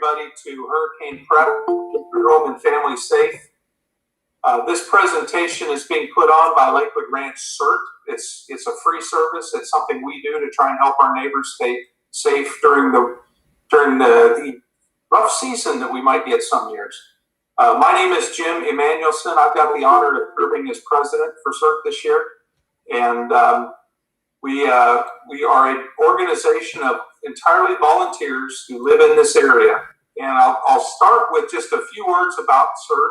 everybody to Hurricane Prep, keep your home and family safe. This presentation is being put on by Lakewood Ranch CERT. It's a free service. It's something we do to try and help our neighbors stay safe during the rough season that we might get some years. My name is Jim Emanuelson. I've got the honor of serving as president for CERT this year. And we are an organization of entirely volunteers who live in this area. And I'll start with just a few words about CERT.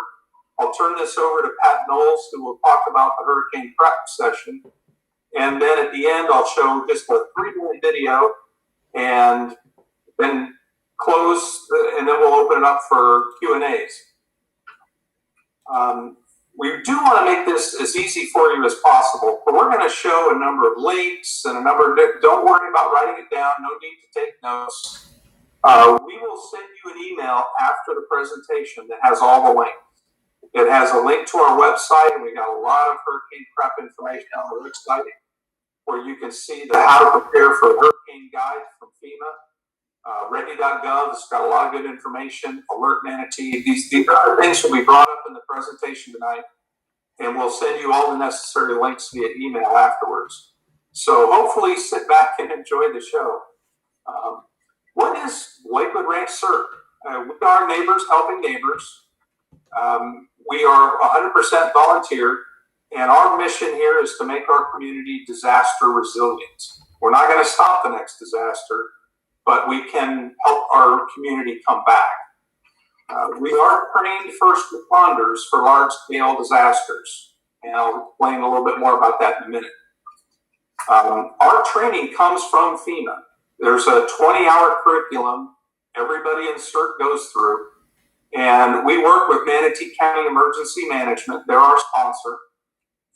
I'll turn this over to Pat Knowles, who will talk about the Hurricane Prep session. And then at the end, I'll show just a 3-minute video and then close, and then we'll open it up for Q&As. We do want to make this as easy for you as possible, but we're going to show a number of links and a number of, don't worry about writing it down, no need to take notes. We will send you an email after the presentation that has all the links. It has a link to our website, and we got a lot of hurricane prep information on the website where you can see the how to prepare for a hurricane guide from FEMA. Ready.gov has got a lot of good information. Alert Manatee. These other things will be brought up in the presentation tonight, and we'll send you all the necessary links via email afterwards. So hopefully sit back and enjoy the show. What is Lakewood Ranch CERT? We are neighbors helping neighbors. We are 100% volunteer, and our mission here is to make our community disaster resilient. We're not going to stop the next disaster, but we can help our community come back. We are trained first responders for large-scale disasters, and I'll explain a little bit more about that in a minute. Our training comes from FEMA. There's a 20-hour curriculum everybody in CERT goes through, and we work with Manatee County Emergency Management. They're our sponsor.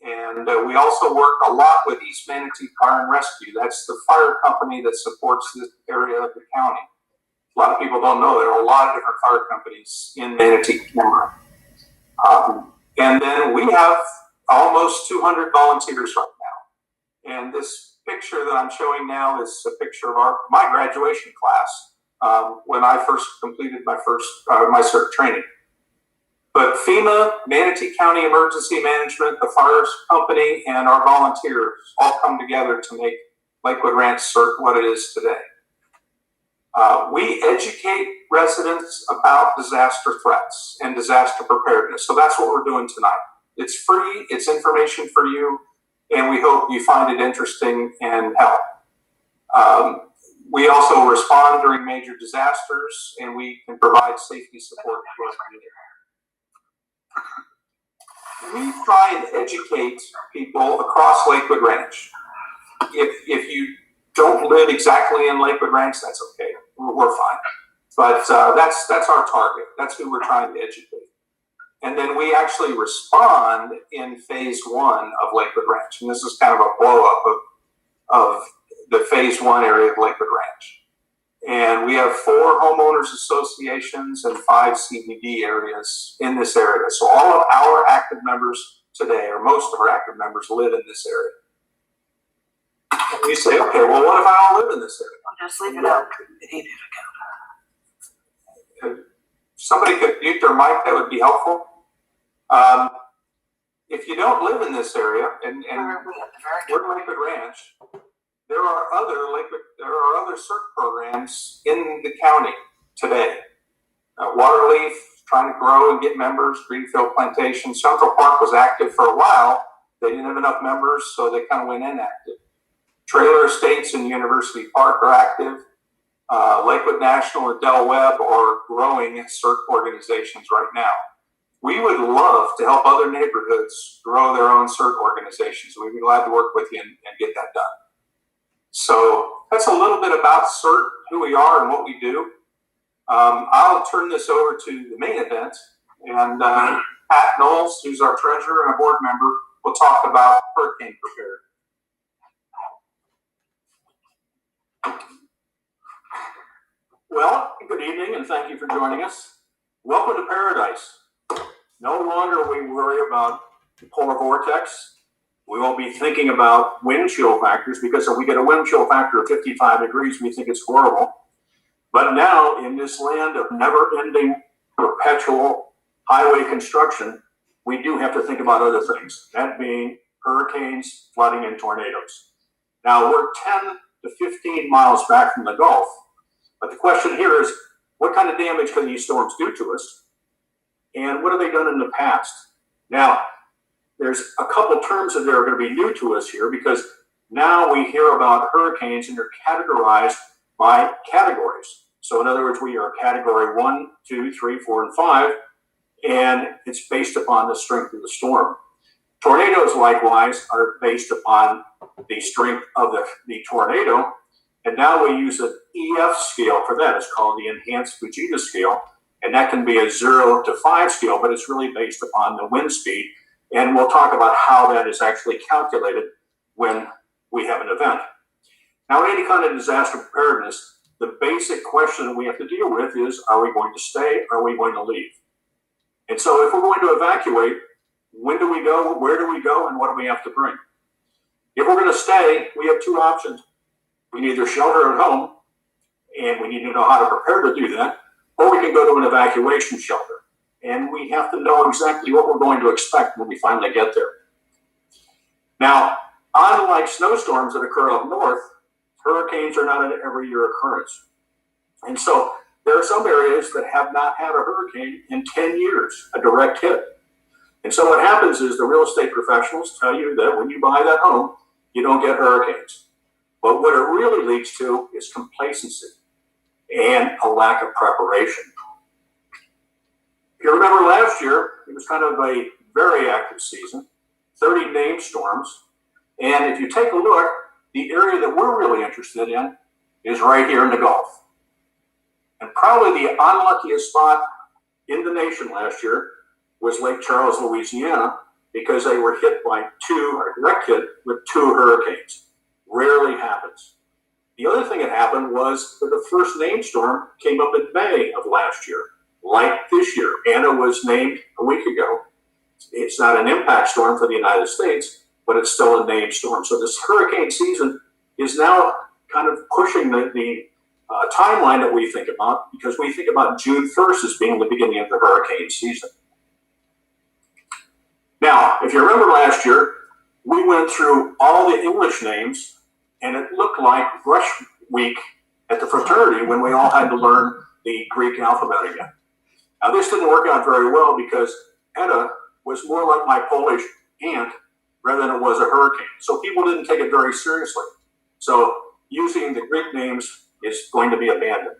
And we also work a lot with East Manatee Fire and Rescue. That's the fire company that supports this area of the county. A lot of people don't know there are a lot of different fire companies in Manatee County. And then we have almost 200 volunteers right now. And this picture that I'm showing now is a picture of my graduation class when I first completed my CERT training. But FEMA, Manatee County Emergency Management, the fire company, and our volunteers all come together to make Lakewood Ranch CERT what it is today. We educate residents about disaster threats and disaster preparedness. So that's what we're doing tonight. It's free, it's information for you, and we hope you find it interesting and help. We also respond during major disasters, and we can provide safety support to our community. We try and educate people across Lakewood Ranch. If you don't live exactly in Lakewood Ranch, that's okay. We're fine. But that's our target. That's who we're trying to educate. And then we actually respond in phase 1 of Lakewood Ranch. And this is kind of a blow-up of the phase 1 area of Lakewood Ranch. And we have 4 homeowners associations and 5 CBD areas in this area. So all of our active members today, or most of our active members, live in this area. And you say, okay, well, what if I don't live in this area? I'll just leave it out. If somebody could mute their mic, that would be helpful. If you don't live in this area, and we're in Lakewood Ranch, there are other CERT programs in the county today. Waterleaf, trying to grow and get members. Greenfield Plantation. Central Park was active for a while. They didn't have enough members, so they kind of went inactive. Trailer Estates in University Park are active. Lakewood National and Del Webb are growing CERT organizations right now. We would love to help other neighborhoods grow their own CERT organizations. We'd be glad to work with you and get that done. So that's a little bit about CERT, who we are and what we do. I'll turn this over to the main event, and Pat Knowles, who's our treasurer and a board member, will talk about hurricane preparedness. Well, good evening, and thank you for joining us. Welcome to paradise. No longer will we worry about the polar vortex. We won't be thinking about wind chill factors, because if we get a wind chill factor of 55 degrees, we think it's horrible. But now, in this land of never-ending, perpetual highway construction, we do have to think about other things, that being hurricanes, flooding, and tornadoes. Now, we're 10 to 15 miles back from the Gulf, but the question here is, what kind of damage can these storms do to us? And what have they done in the past? Now, there's a couple terms that are going to be new to us here, because now we hear about hurricanes and they're categorized by categories. So in other words, we are category 1, 2, 3, 4, and 5, and it's based upon the strength of the storm. Tornadoes, likewise, are based upon the strength of the tornado, and now we use an EF scale for that. It's called the Enhanced Fujita scale, and that can be a 0 to 5 scale, but it's really based upon the wind speed, and we'll talk about how that is actually calculated when we have an event. Now, in any kind of disaster preparedness, the basic question that we have to deal with is, are we going to stay or are we going to leave? And so if we're going to evacuate, when do we go, where do we go, and what do we have to bring? If we're going to stay, we have two options. We can either shelter at home, and we need to know how to prepare to do that, or we can go to an evacuation shelter. And we have to know exactly what we're going to expect when we finally get there. Now, unlike snowstorms that occur up north, hurricanes are not an every year occurrence. And so there are some areas that have not had a hurricane in 10 years, a direct hit. And so what happens is the real estate professionals tell you that when you buy that home, you don't get hurricanes. But what it really leads to is complacency and a lack of preparation. If you remember last year, it was kind of a very active season, 30 named storms. And if you take a look, the area that we're really interested in is right here in the Gulf. And probably the unluckiest spot in the nation last year was Lake Charles, Louisiana, because they were hit by direct hit with 2 hurricanes. Rarely happens. The other thing that happened was that the first named storm came up in May of last year, like this year. Anna was named a week ago. It's not an impact storm for the United States, but it's still a named storm. So this hurricane season is now kind of pushing the timeline that we think about, because we think about June 1st as being the beginning of the hurricane season. Now, if you remember last year, we went through all the English names, and it looked like Rush Week at the fraternity when we all had to learn the Greek alphabet again. Now, this didn't work out very well because Edda was more like my Polish aunt rather than it was a hurricane. So people didn't take it very seriously. So using the Greek names is going to be abandoned.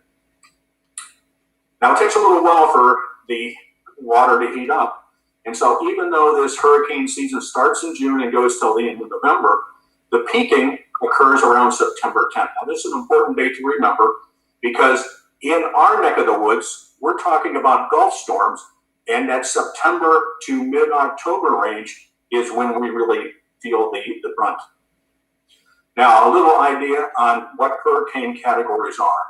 Now, it takes a little while for the water to heat up. And so even though this hurricane season starts in June and goes till the end of November, the peaking occurs around September 10th. Now, this is an important date to remember because in our neck of the woods, we're talking about Gulf storms, and that September to mid-October range is when we really feel the brunt. Now, a little idea on what hurricane categories are.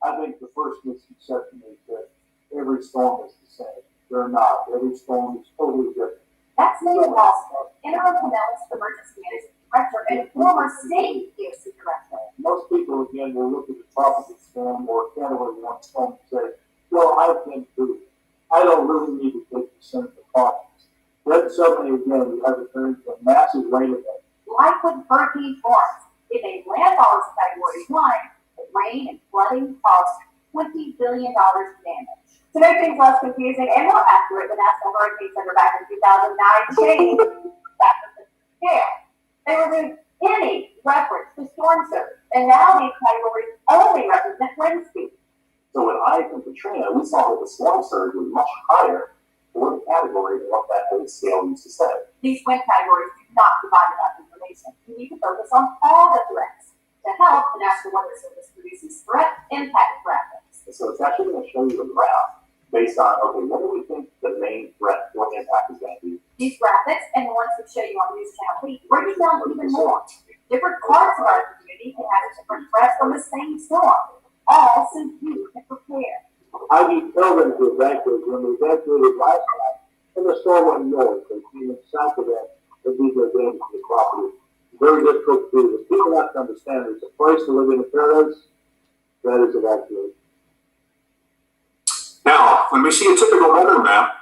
I think the first misconception is that every storm is the same. They're not. Every storm is totally different. That's Neil Boston, interim Pinellas Emergency Management Director and former state EOC Director. Most people, again, will look at the tropical storm or category 1 storm and say, well, I've been through it. I don't really need to take the same precautions. Then suddenly, again, you have a turn to a massive rain event. Lakewood Hurricane Force. If a landfall is category 1, the rain and flooding caused $20 billion in damage. To make things less confusing and more accurate, the National Hurricane Center back in 2009 changed that scale. They removed any reference to storm surge, and now these categories only represent wind speed. So when Ike and Katrina, we saw that the storm surge was much higher for the category than what that old scale used to say. These wind categories do not provide enough information. We need to focus on all the threats. To help, the National Weather Service produces threat impact graphics. And so it's actually going to show you a graph based on, okay, what do we think the main threat or impact is going to be? These graphics and the ones we show you on News Channel 8 break it down even more. Different parts of our community can have different threats from the same storm, all so you can prepare. I need tell them to evacuate when we evacuated last time, and the storm went north, and came south of that, and these are damage to the property. Very difficult to do. But people have to understand there's a place to live in a paradise, that is evacuation. when we see a typical weather map,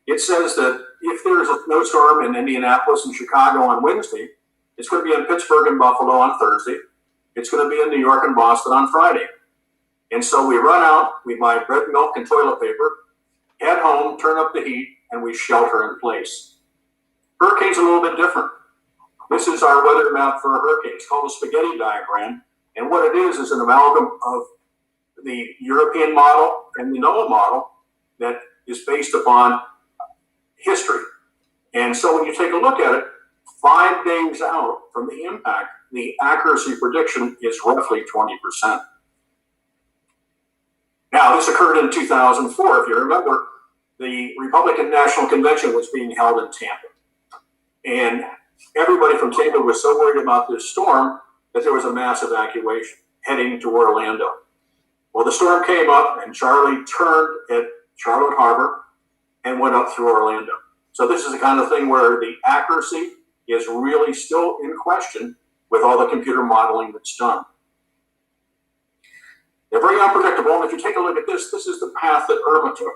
it says that if there's a snowstorm in Indianapolis and Chicago on Wednesday, it's going to be in Pittsburgh and Buffalo on Thursday. It's going to be in New York and Boston on Friday. And so we run out, we buy bread, milk, and toilet paper, head home, turn up the heat, and we shelter in place. Hurricanes are a little bit different. This is our weather map for a hurricane. It's called a spaghetti diagram. And what it is an amalgam of the European model and the NOAA model that is based upon history. And so when you take a look at it, 5 days out from the impact, the accuracy prediction is roughly 20%. Now, this occurred in 2004. If you remember, the Republican National Convention was being held in Tampa. And everybody from Tampa was so worried about this storm that there was a mass evacuation heading to Orlando. Well, the storm came up and Charlie turned at Charlotte Harbor and went up through Orlando. So this is the kind of thing where the accuracy is really still in question with all the computer modeling that's done. They're very unpredictable. And if you take a look at this, this is the path that Irma took.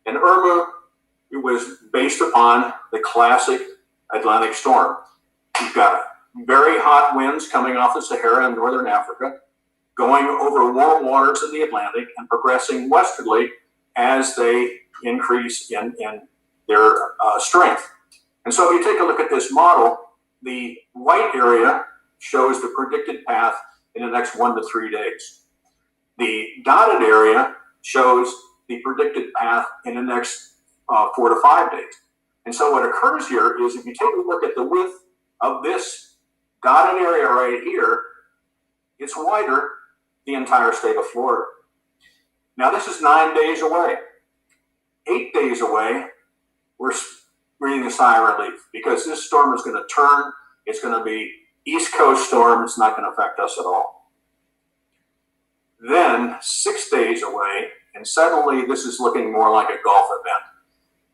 And Irma, it was based upon the classic Atlantic storm. You've got very hot winds coming off the Sahara in northern Africa, going over warm waters in the Atlantic and progressing westerly as they increase in their strength. And so if you take a look at this model, the white area shows the predicted path in the next 1 to 3 days. The dotted area shows the predicted path in the next 4 to 5 days. And so what occurs here is if you take a look at the width of this dotted area right here, it's wider the entire state of Florida. Now this is 9 days away. 8 days away, we're breathing a sigh of relief because this storm is going to turn. It's going to be East Coast storm. It's not going to affect us at all. Then 6 days away, and suddenly this is looking more like a Gulf event.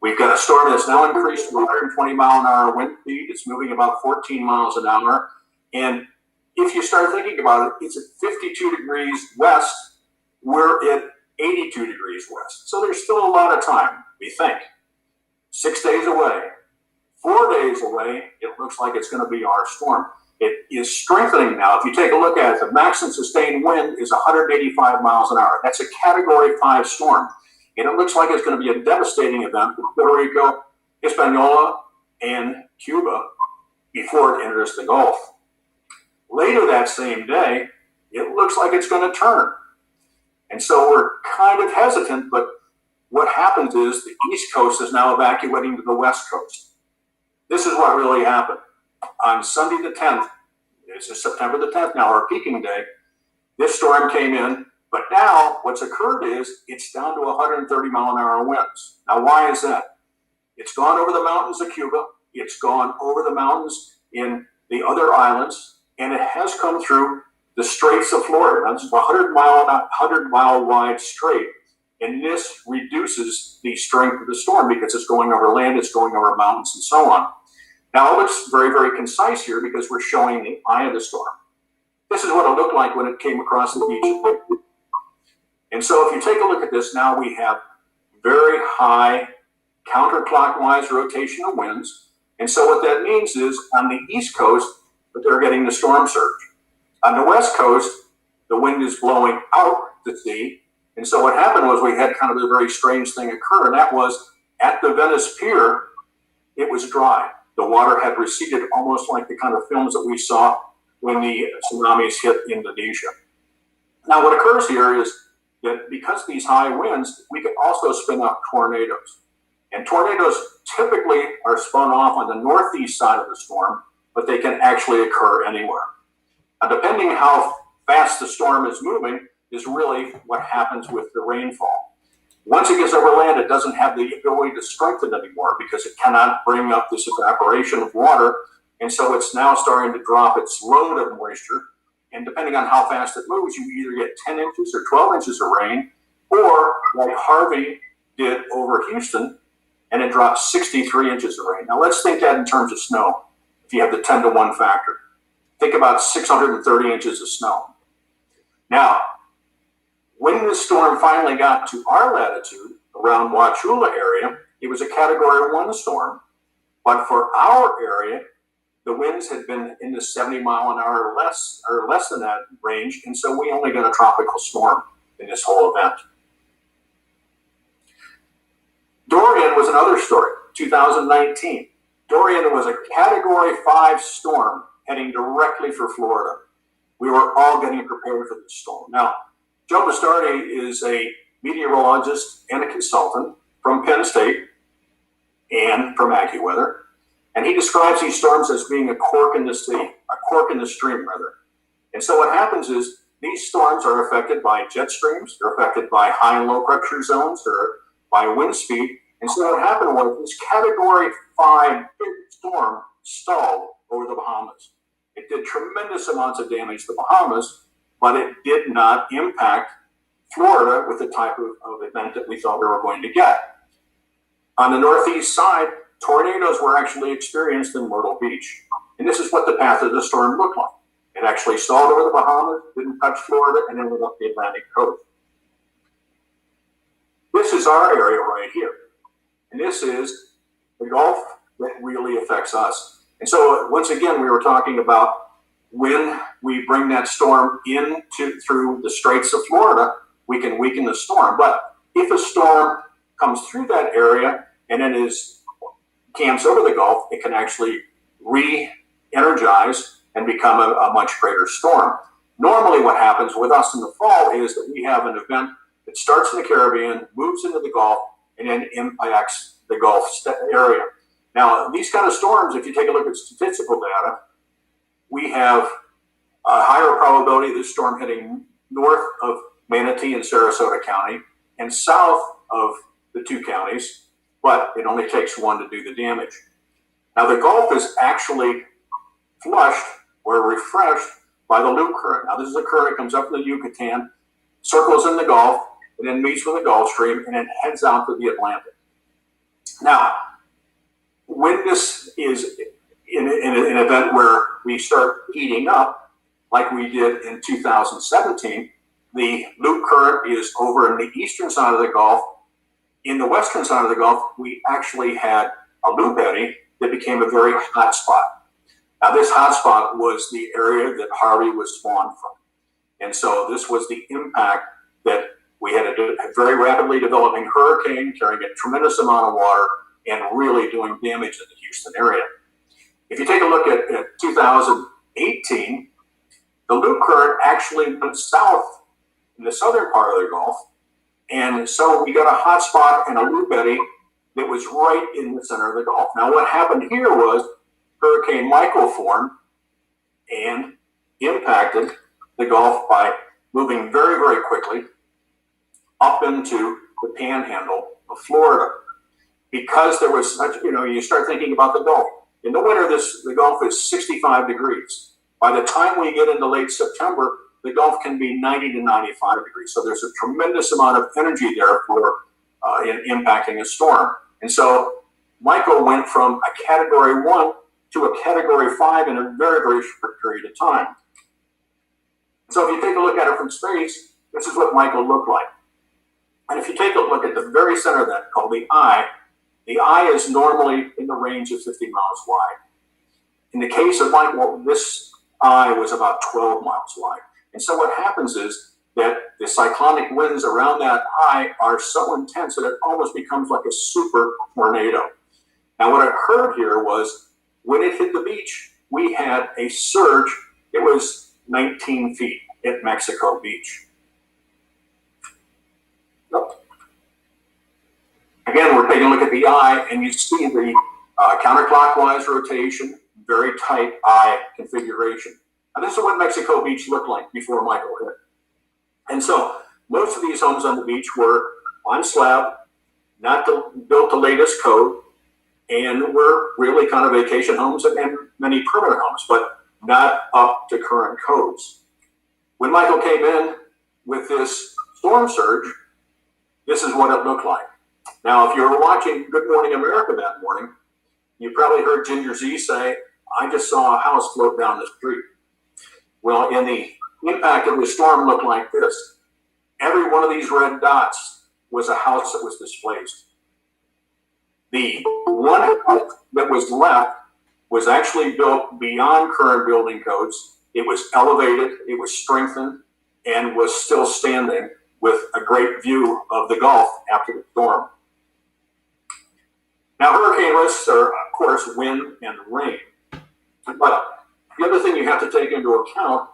We've got a storm that's now increased to 120 mile an hour wind speed. It's moving about 14 miles an hour. And if you start thinking about it, it's at 52 degrees west. We're at 82 degrees west. So there's still a lot of time, we think. 6 days away, 4 days away, it looks like it's going to be our storm. It is strengthening now. If you take a look at it, the maximum sustained wind is 185 miles an hour. That's a Category 5 storm. And it looks like it's going to be a devastating event for Puerto Rico, Hispaniola, and Cuba before it enters the Gulf. Later that same day, it looks like it's going to turn. And so we're kind of hesitant, but what happens is the East Coast is now evacuating to the West Coast. This is what really happened. On Sunday the 10th, this is September the 10th now, our peaking day, this storm came in, but now what's occurred is it's down to 130 mile an hour winds. Now why is that? It's gone over the mountains of Cuba, it's gone over the mountains in the other islands, and it has come through the Straits of Florida. That's a 100 mile wide strait. And this reduces the strength of the storm because it's going over land, it's going over mountains, and so on. Now, it looks very, very concise here because we're showing the eye of the storm. This is what it looked like when it came across the beach of Lakewood. And so if you take a look at this, now we have very high counterclockwise rotation of winds. And so what that means is on the East Coast, that they're getting the storm surge. On the West Coast, the wind is blowing out to sea. And so what happened was we had kind of a very strange thing occur, and that was at the Venice Pier, it was dry. The water had receded almost like the kind of films that we saw when the tsunamis hit Indonesia. Now what occurs here is that because of these high winds, we can also spin up tornadoes. And tornadoes typically are spun off on the northeast side of the storm, but they can actually occur anywhere. Now, depending on how fast the storm is moving is really what happens with the rainfall. Once it gets over land, it doesn't have the ability to strengthen anymore because it cannot bring up this evaporation of water. And so it's now starting to drop its load of moisture. And depending on how fast it moves, you either get 10 inches or 12 inches of rain, or like Harvey did over Houston, and it dropped 63 inches of rain. Now let's think that in terms of snow. If you have the 10 to 1 factor, think about 630 inches of snow. Now, when the storm finally got to our latitude, the around Wauchula area, it was a Category 1 storm. But for our area, the winds had been in the 70 mile an hour or less than that range. And so we only got a tropical storm in this whole event. Dorian was another story, 2019. Dorian was a Category 5 storm heading directly for Florida. We were all getting prepared for this storm. Now, Joe Bastardi is a meteorologist and a consultant from Penn State and from AccuWeather. And he describes these storms as being a cork in the sea, a cork in the stream, rather. And so what happens is these storms are affected by jet streams, they're affected by high and low pressure zones, or by wind speed. And so what happened was this Category 5 big storm stalled over the Bahamas. It did tremendous amounts of damage to the Bahamas, but it did not impact Florida with the type of event that we thought we were going to get. On the northeast side, tornadoes were actually experienced in Myrtle Beach. And this is what the path of the storm looked like. It actually stalled over the Bahamas, didn't touch Florida, and then went up the Atlantic coast. This is our area right here. And this is the Gulf that really affects us. And so once again, we were talking about when we bring that storm through the Straits of Florida, we can weaken the storm. But if a storm comes through that area and then camps over the Gulf, it can actually re-energize and become a much greater storm. Normally what happens with us in the fall is that we have an event that starts in the Caribbean, moves into the Gulf, and then impacts the Gulf area. Now, these kind of storms, if you take a look at statistical data, we have a higher probability of this storm hitting north of Manatee and Sarasota County and south of the two counties, but it only takes one to do the damage. Now, the Gulf is actually flushed or refreshed by the loop current. Now, this is a current that comes up from the Yucatan, circles in the Gulf, and then meets with the Gulf Stream, and then heads out to the Atlantic. Now, when this is in an event where we start heating up, like we did in 2017, the loop current is over in the eastern side of the Gulf. In the western side of the Gulf, we actually had a loop eddy that became a very hot spot. Now, this hot spot was the area that Harvey was spawned from. And so this was the impact that we had a very rapidly developing hurricane carrying a tremendous amount of water and really doing damage in the Houston area. If you take a look at 2018, the loop current actually went south in the southern part of the Gulf. And so we got a hot spot and a loop eddy that was right in the center of the Gulf. Now, what happened here was Hurricane Michael formed and impacted the Gulf by moving very, very quickly up into the panhandle of Florida. Because there was such, you start thinking about the Gulf. In the winter, the Gulf is 65 degrees. By the time we get into late September, the Gulf can be 90 to 95 degrees. So there's a tremendous amount of energy there for impacting a storm. And so Michael went from a Category 1 to a Category 5 in a very, very short period of time. So if you take a look at it from space, this is what Michael looked like. And if you take a look at the very center of that, called the eye is normally in the range of 50 miles wide. In the case of Michael, this eye was about 12 miles wide. And so what happens is that the cyclonic winds around that eye are so intense that it almost becomes like a super tornado. Now, what occurred here was when it hit the beach, we had a surge. It was 19 feet at Mexico Beach. Again, we're taking a look at the eye, and you see the counterclockwise rotation, very tight eye configuration. And this is what Mexico Beach looked like before Michael hit. And so most of these homes on the beach were on slab, not built the latest code, and were really kind of vacation homes and many permanent homes, but not up to current codes. When Michael came in with this storm surge, this is what it looked like. Now, if you were watching Good Morning America that morning, you probably heard Ginger Z say, "I just saw a house float down the street." Well, in the impact of the storm looked like this. Every one of these red dots was a house that was displaced. The one house that was left was actually built beyond current building codes. It was elevated, it was strengthened, and was still standing with a great view of the Gulf after the storm. Now, hurricane risks are, of course, wind and rain. But the other thing you have to take into account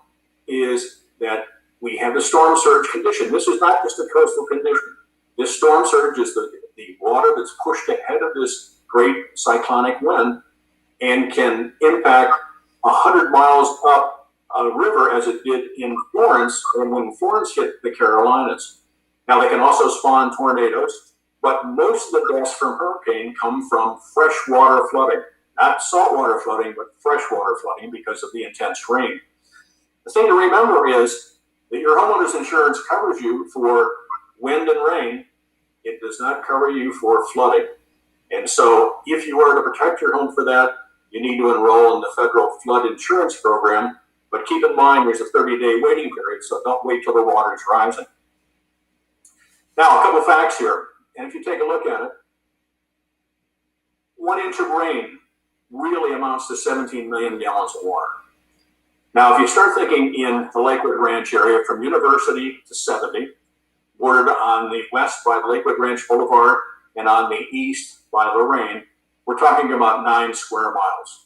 is that we have the storm surge condition. This is not just a coastal condition. This storm surge is the water that's pushed ahead of this great cyclonic wind and can impact 100 miles up a river, as it did in Florence, and when Florence hit the Carolinas. Now, they can also spawn tornadoes, but most of the deaths from hurricane come from freshwater flooding. Not saltwater flooding, but freshwater flooding because of the intense rain. The thing to remember is that your homeowner's insurance covers you for wind and rain. It does not cover you for flooding. And so if you are to protect your home for that, you need to enroll in the federal flood insurance program. But keep in mind, there's a 30-day waiting period, so don't wait till the water is rising. Now, a couple facts here. And if you take a look at it, 1 inch of rain really amounts to 17 million gallons of water. Now, if you start thinking in the Lakewood Ranch area from University to 70, bordered on the west by the Lakewood Ranch Boulevard and on the east by Lorraine, we're talking about 9 square miles.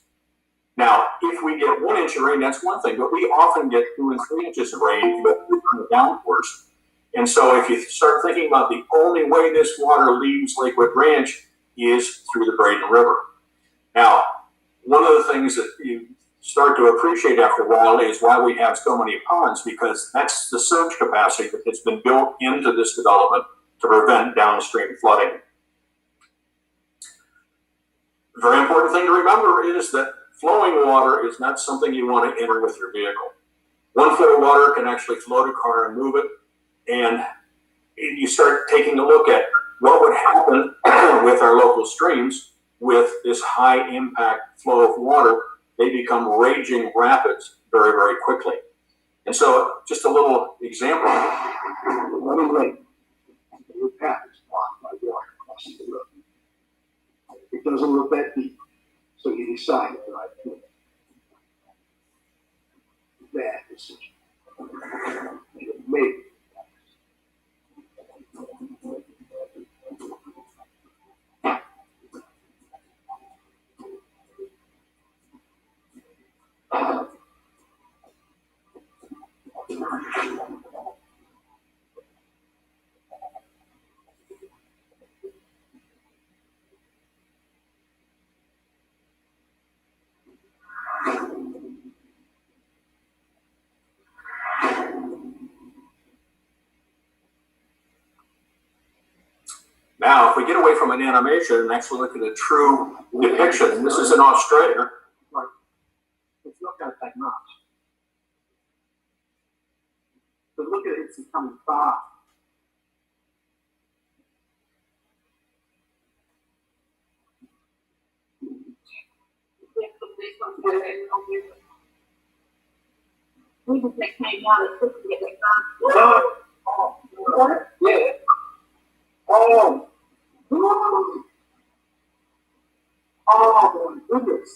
Now, if we get 1 inch of rain, that's one thing, but we often get 2 and 3 inches of rain in the downpours. And so if you start thinking about the only way this water leaves Lakewood Ranch is through the Braden River. Now, one of the things that you start to appreciate after a while is why we have so many ponds, because that's the surge capacity that has been built into this development to prevent downstream flooding. A very important thing to remember is that flowing water is not something you want to enter with your vehicle. 1 foot of water can actually float a car and move it. And you start taking a look at what would happen with our local streams with this high impact flow of water. They become raging rapids very, very quickly. And so just a little example. Let me wait. The path is blocked by water crossing the road. It doesn't look that deep, so you decide the right thing. Bad decision. Maybe. Now, if we get away from an animation and actually look at a true depiction, this is in Australia. It's not going to take much. But look at it, it's becoming fast. We just make came out as quick to get it done. Oh, yeah. Oh, oh my goodness.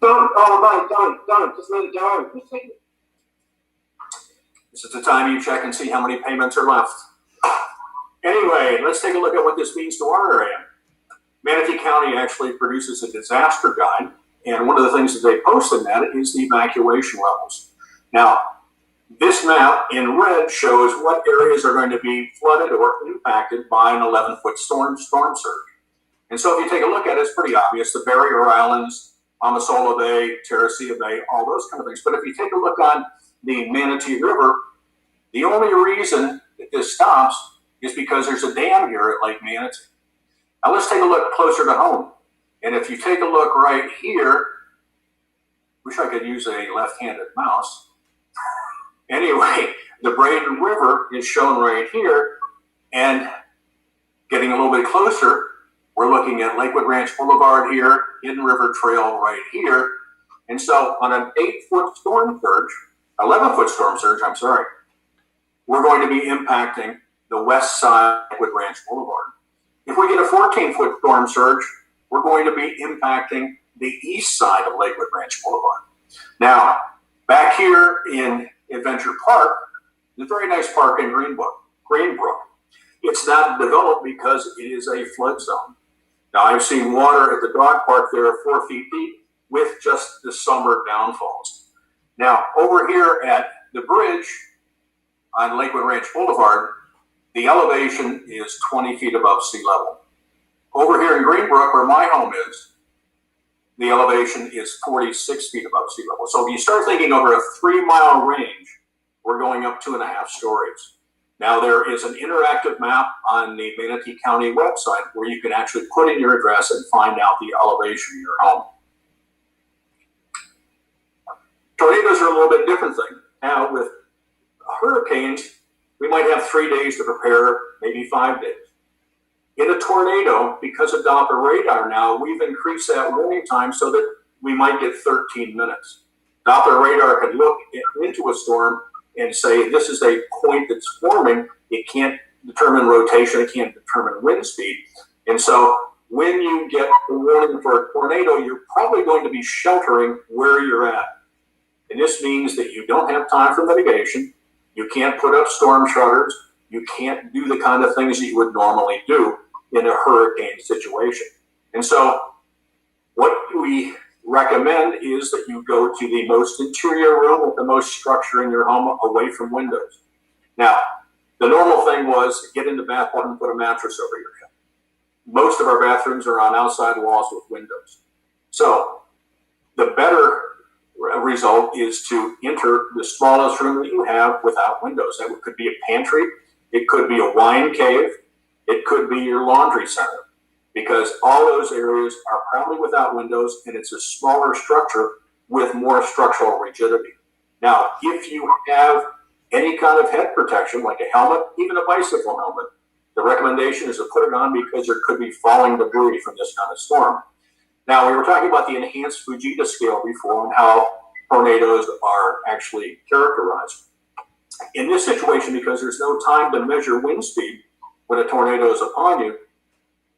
Don't, just let it go. This is the time you check and see how many payments are left. Anyway, let's take a look at what this means to our area. Manatee County actually produces a disaster guide, and one of the things that they post in that is the evacuation levels. Now, this map in red shows what areas are going to be flooded or impacted by an 11-foot storm surge. And so if you take a look at it, it's pretty obvious. The Barrier Islands, Amasola Bay, Terracea Bay, all those kind of things. But if you take a look on the Manatee River, the only reason that this stops is because there's a dam here at Lake Manatee. Now let's take a look closer to home. And if you take a look right here, wish I could use a left-handed mouse. Anyway, the Braden River is shown right here, and getting a little bit closer, we're looking at Lakewood Ranch Boulevard here, Hidden River Trail right here. And so on an 8-foot storm surge, 11-foot storm surge, I'm sorry, we're going to be impacting the west side of Lakewood Ranch Boulevard. If we get a 14-foot storm surge, we're going to be impacting the east side of Lakewood Ranch Boulevard. Now, back here in Adventure Park, the very nice park in Greenbrook. It's not developed because it is a flood zone. Now, I've seen water at the dog park there 4 feet deep with just the summer downfalls. Now, over here at the bridge on Lakewood Ranch Boulevard, the elevation is 20 feet above sea level. Over here in Greenbrook, where my home is, the elevation is 46 feet above sea level. So if you start thinking over a 3-mile range, we're going up 2.5 stories. Now, there is an interactive map on the Manatee County website where you can actually put in your address and find out the elevation of your home. Tornadoes are a little bit different thing. Now, with hurricanes, we might have 3 days to prepare, maybe 5 days. In a tornado, because of Doppler radar now, we've increased that warning time so that we might get 13 minutes. Doppler radar can look into a storm and say, this is a point that's forming. It can't determine rotation. It can't determine wind speed. And so when you get a warning for a tornado, you're probably going to be sheltering where you're at. And this means that you don't have time for mitigation. You can't put up storm shutters. You can't do the kind of things that you would normally do in a hurricane situation. And so what we recommend is that you go to the most interior room with the most structure in your home away from windows. Now, the normal thing was to get in the bathroom and put a mattress over your head. Most of our bathrooms are on outside walls with windows. So the better result is to enter the smallest room that you have without windows. That could be a pantry. It could be a wine cave. It could be your laundry center, because all those areas are probably without windows, and it's a smaller structure with more structural rigidity. Now, if you have any kind of head protection, like a helmet, even a bicycle helmet, the recommendation is to put it on because there could be falling debris from this kind of storm. Now, we were talking about the enhanced Fujita scale before and how tornadoes are actually characterized. In this situation, because there's no time to measure wind speed when a tornado is upon you,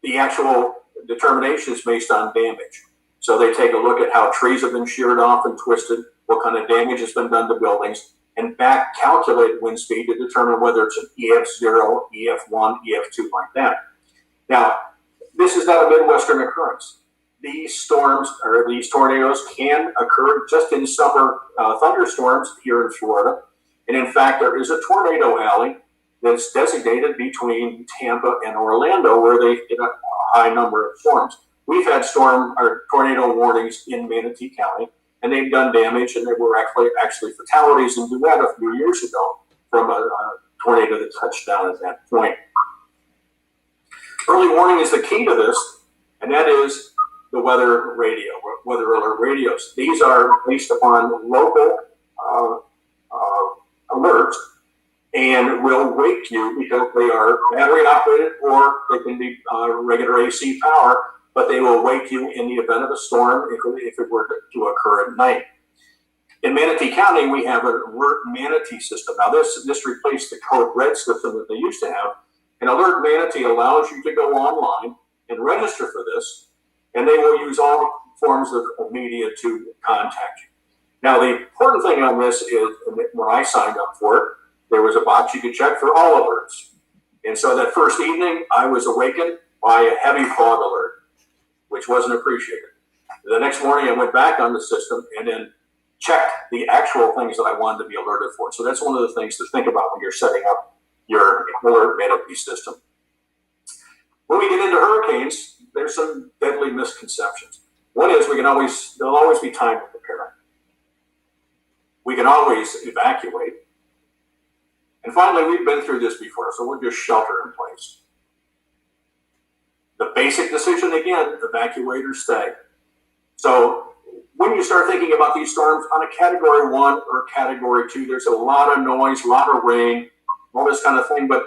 the actual determination is based on damage. So they take a look at how trees have been sheared off and twisted, what kind of damage has been done to buildings, and back calculate wind speed to determine whether it's an EF0, EF1, EF2, like that. Now, this is not a Midwestern occurrence. These storms or these tornadoes can occur just in summer thunderstorms here in Florida. And in fact, there is a tornado alley that's designated between Tampa and Orlando where they get a high number of storms. We've had tornado warnings in Manatee County, and they've done damage, and there were actually fatalities in Duet a few years ago from a tornado that touched down at that point. Early warning is the key to this, and that is the weather alert radios. These are based upon local alerts and will wake you because they are battery operated or they can be regular AC power, but they will wake you in the event of a storm if it were to occur at night. In Manatee County, we have an Alert Manatee system. Now this replaced the Code Red system that they used to have. And Alert Manatee allows you to go online and register for this, and they will use all forms of media to contact you. Now, the important thing on this is when I signed up for it, there was a box you could check for all alerts. And so that first evening, I was awakened by a heavy fog alert, which wasn't appreciated. The next morning, I went back on the system and then checked the actual things that I wanted to be alerted for. So that's one of the things to think about when you're setting up your Alert Manatee system. When we get into hurricanes, there's some deadly misconceptions. One is there'll always be time to prepare. We can always evacuate. And finally, we've been through this before, so we'll just shelter in place. The basic decision, again, evacuate or stay. So when you start thinking about these storms on a Category 1 or Category 2, there's a lot of noise, a lot of rain, all this kind of thing, but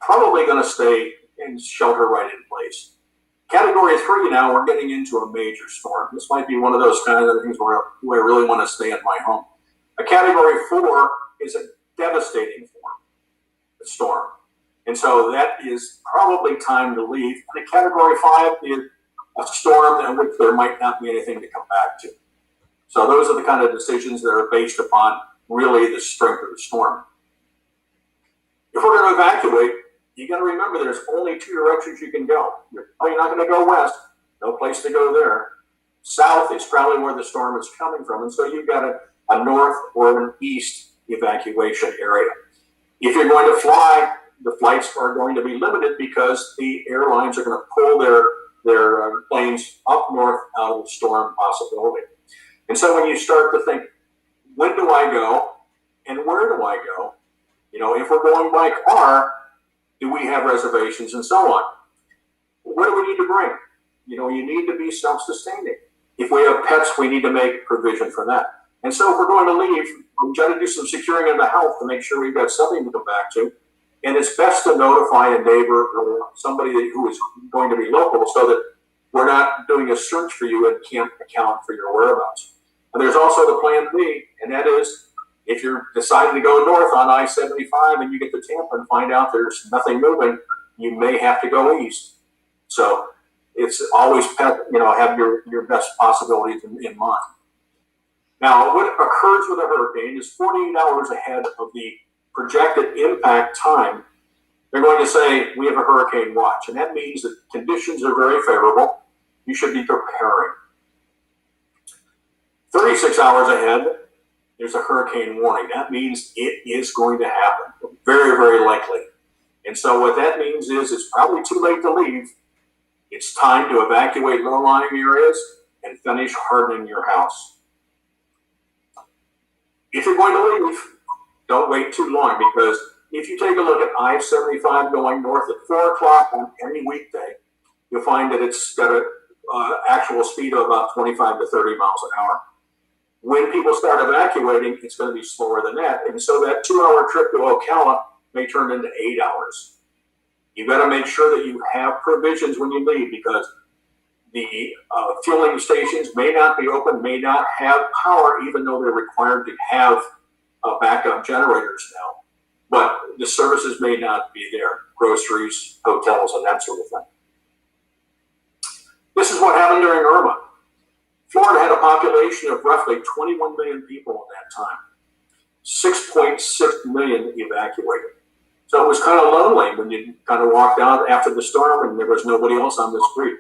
probably going to stay and shelter right in place. Category 3 now, we're getting into a major storm. This might be one of those kind of things where I really want to stay at my home. A Category 4 is a devastating storm. storm. And so that is probably time to leave. And a Category 5 is a storm in which there might not be anything to come back to. So those are the kind of decisions that are based upon really the strength of the storm. If we're going to evacuate, you got to remember there's only two directions you can go. You're probably not going to go west, no place to go there. South is probably where the storm is coming from, and so you've got a north or an east evacuation area. If you're going to fly, the flights are going to be limited because the airlines are going to pull their planes up north out of the storm possibility. And so when you start to think, when do I go and where do I go? You know, if we're going by car, do we have reservations and so on? What do we need to bring? You know, you need to be self-sustaining. If we have pets, we need to make provision for that. And so if we're going to leave, we've got to do some securing of the house to make sure we've got something to go back to. And it's best to notify a neighbor or somebody who is going to be local so that we're not doing a search for you and can't account for your whereabouts. And there's also the plan B, and that is if you're deciding to go north on I-75 and you get to Tampa and find out there's nothing moving, you may have to go east. So it's always, you know, have your best possibilities in mind. Now, what occurs with a hurricane is 48 hours ahead of the projected impact time, they're going to say, we have a hurricane watch. And that means that conditions are very favorable. You should be preparing. 36 hours ahead, there's a hurricane warning. That means it is going to happen. Very, very likely. And so what that means is it's probably too late to leave. It's time to evacuate low-lying areas and finish hardening your house. If you're going to leave, don't wait too long, because if you take a look at I-75 going north at 4 o'clock on any weekday, you'll find that it's got an actual speed of about 25 to 30 miles an hour. When people start evacuating, it's going to be slower than that. And so that 2-hour trip to Ocala may turn into 8 hours. You've got to make sure that you have provisions when you leave, because the fueling stations may not be open, may not have power, even though they're required to have backup generators now. But the services may not be there, groceries, hotels, and that sort of thing. This is what happened during Irma. Florida had a population of roughly 21 million people at that time. 6.6 million evacuated. So it was kind of lonely when you kind of walked out after the storm and there was nobody else on the street.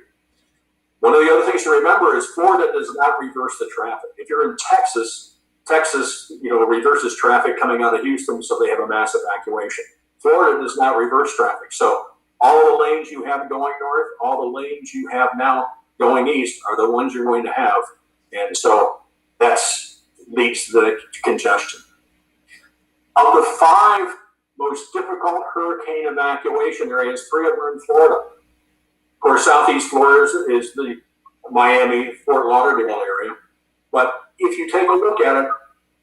One of the other things to remember is Florida does not reverse the traffic. If you're in Texas, reverses traffic coming out of Houston, so they have a mass evacuation. Florida does not reverse traffic. So all the lanes you have going north, all the lanes you have now going east are the ones you're going to have. And so that leads to the congestion. Of the 5 most difficult hurricane evacuation areas, 3 of them are in Florida. Of course, Southeast Florida is the Miami, Fort Lauderdale area. But if you take a look at it,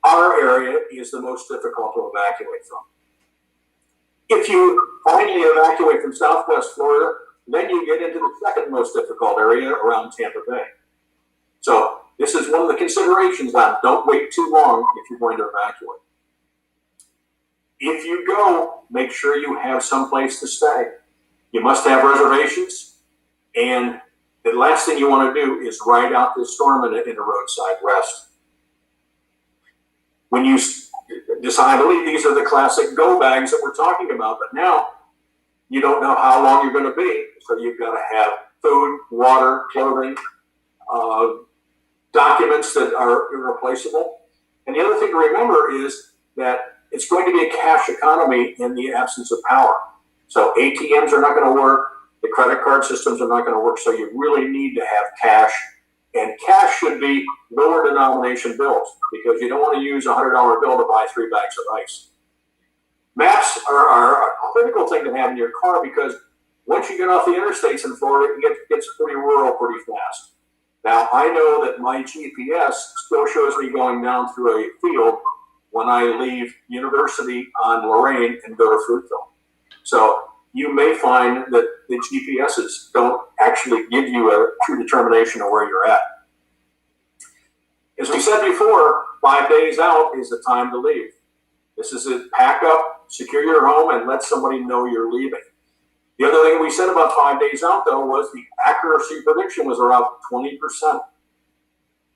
our area is the most difficult to evacuate from. If you finally evacuate from Southwest Florida, then you get into the second most difficult area around Tampa Bay. So this is one of the considerations on don't wait too long if you're going to evacuate. If you go, make sure you have some place to stay. You must have reservations, and the last thing you want to do is ride out this storm in a roadside rest. When you decide to leave, these are the classic go bags that we're talking about, but now you don't know how long you're going to be, so you've got to have food, water, clothing, documents that are irreplaceable. And the other thing to remember is that it's going to be a cash economy in the absence of power. So ATMs are not going to work. The credit card systems are not going to work. So you really need to have cash. And cash should be lower denomination bills, because you don't want to use a $100 bill to buy 3 bags of ice. Maps are a critical thing to have in your car, because once you get off the interstates in Florida, it gets pretty rural pretty fast. Now, I know that my GPS still shows me going down through a field when I leave University on Lorraine and go to Fruitville. So you may find that the GPSs don't actually give you a true determination of where you're at. As we said before, 5 days out is the time to leave. This is it. Pack up, secure your home and let somebody know you're leaving. The other thing we said about 5 days out, though, was the accuracy prediction was around 20%.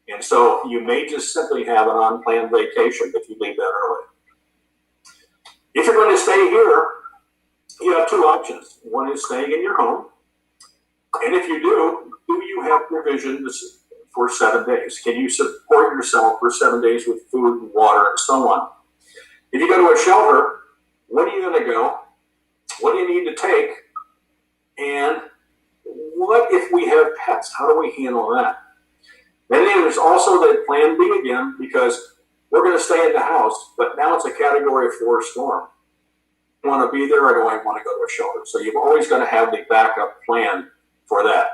And so you may just simply have an unplanned vacation if you leave that early. If you're going to stay here, you have two options. One is staying in your home. And if you do you have provisions for 7 days? Can you support yourself for 7 days with food and water and so on? If you go to a shelter, when are you going to go? What do you need to take? And what if we have pets? How do we handle that? Then there's also the plan B again, because we're going to stay in the house, but now it's a Category 4 storm. Do I want to be there, or do I want to go to a shelter? So you've always got to have the backup plan for that.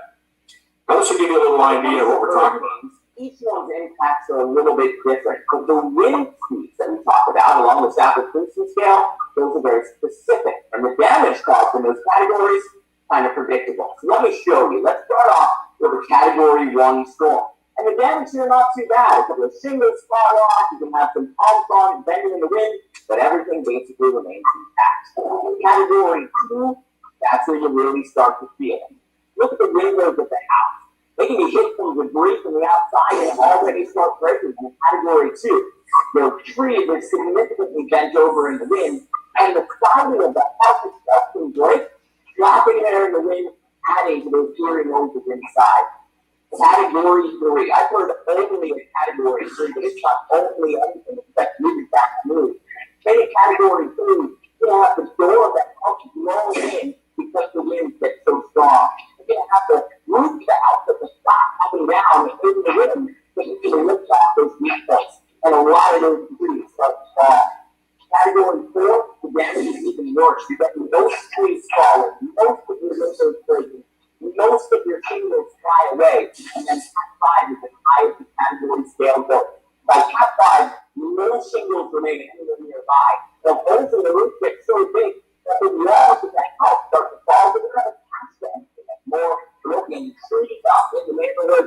Now this will give you a little idea of what we're talking about. Each one's impacts are a little bit different, but the wind speeds that we talk about along the Safford-Simpson scale, those are very specific. And the damage caused in those categories, kind of predictable. So let me show you. Let's start off with a Category 1 storm. And the damage here, not too bad. A couple of shingles fall off, you can have some palms on and bending in the wind, but everything basically remains intact. In Category 2, that's where you really start to feel it. Look at the windows of the house. They can be hit from debris from the outside and already start breaking in Category 2. The trees are significantly bent over in the wind, and the siding of the house itself can break, dropping there in the wind, adding to those eerie noises inside. Category 3. I've heard only a Category 3, but it's not only anything except moving back to move. Maybe Category 3, you have the door that helps blow in because the wind gets so strong. You're going to have to move the house at the stop coming down and moving the wind, but you can lift off those weak points. And a lot of those debris start to fall. Category 4, the damage is even worse. You've got most trees falling, most of your windows breaking, most of your shingles fly away, and then Cat 5 is the highest the category scale goes. By Cat 5, no shingles remain anywhere nearby. The holes in the roof get so big that the walls of the house start to fall, but they're not attached to anything. More broken trees up in the neighborhood,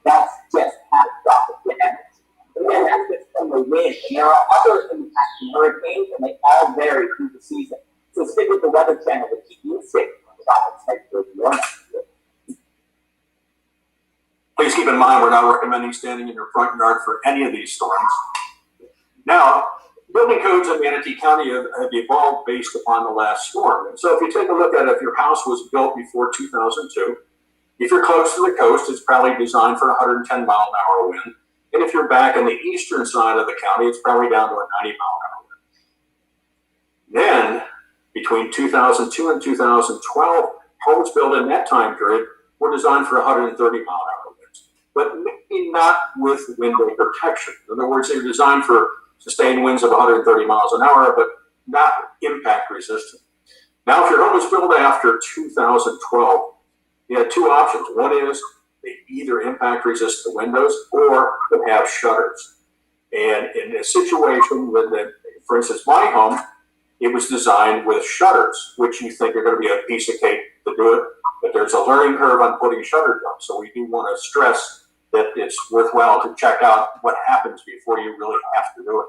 that's just catastrophic damage. And then that's just from the wind. And there are other impacts from hurricanes, and they all vary through the season. So stick with the Weather Channel to keep you safe on the topics next to your Please keep in mind, we're not recommending standing in your front yard for any of these storms. Now, building codes in Manatee County have evolved based upon the last storm. And so if you take a look at it, if your house was built before 2002, if you're close to the coast, it's probably designed for 110 mile an hour wind. And if you're back on the eastern side of the county, it's probably down to a 90 mile an hour wind. Then, between 2002 and 2012, homes built in that time period were designed for 130 mile an hour winds, but maybe not with window protection. In other words, they were designed for sustained winds of 130 miles an hour, but not impact resistant. Now, if your home was built after 2012, you had two options. One is they either impact resist the windows or they have shutters. And in a situation with, for instance, my home, it was designed with shutters, which you think are going to be a piece of cake to do it, but there's a learning curve on putting shutters up. So we do want to stress that it's worthwhile to check out what happens before you really have to do it.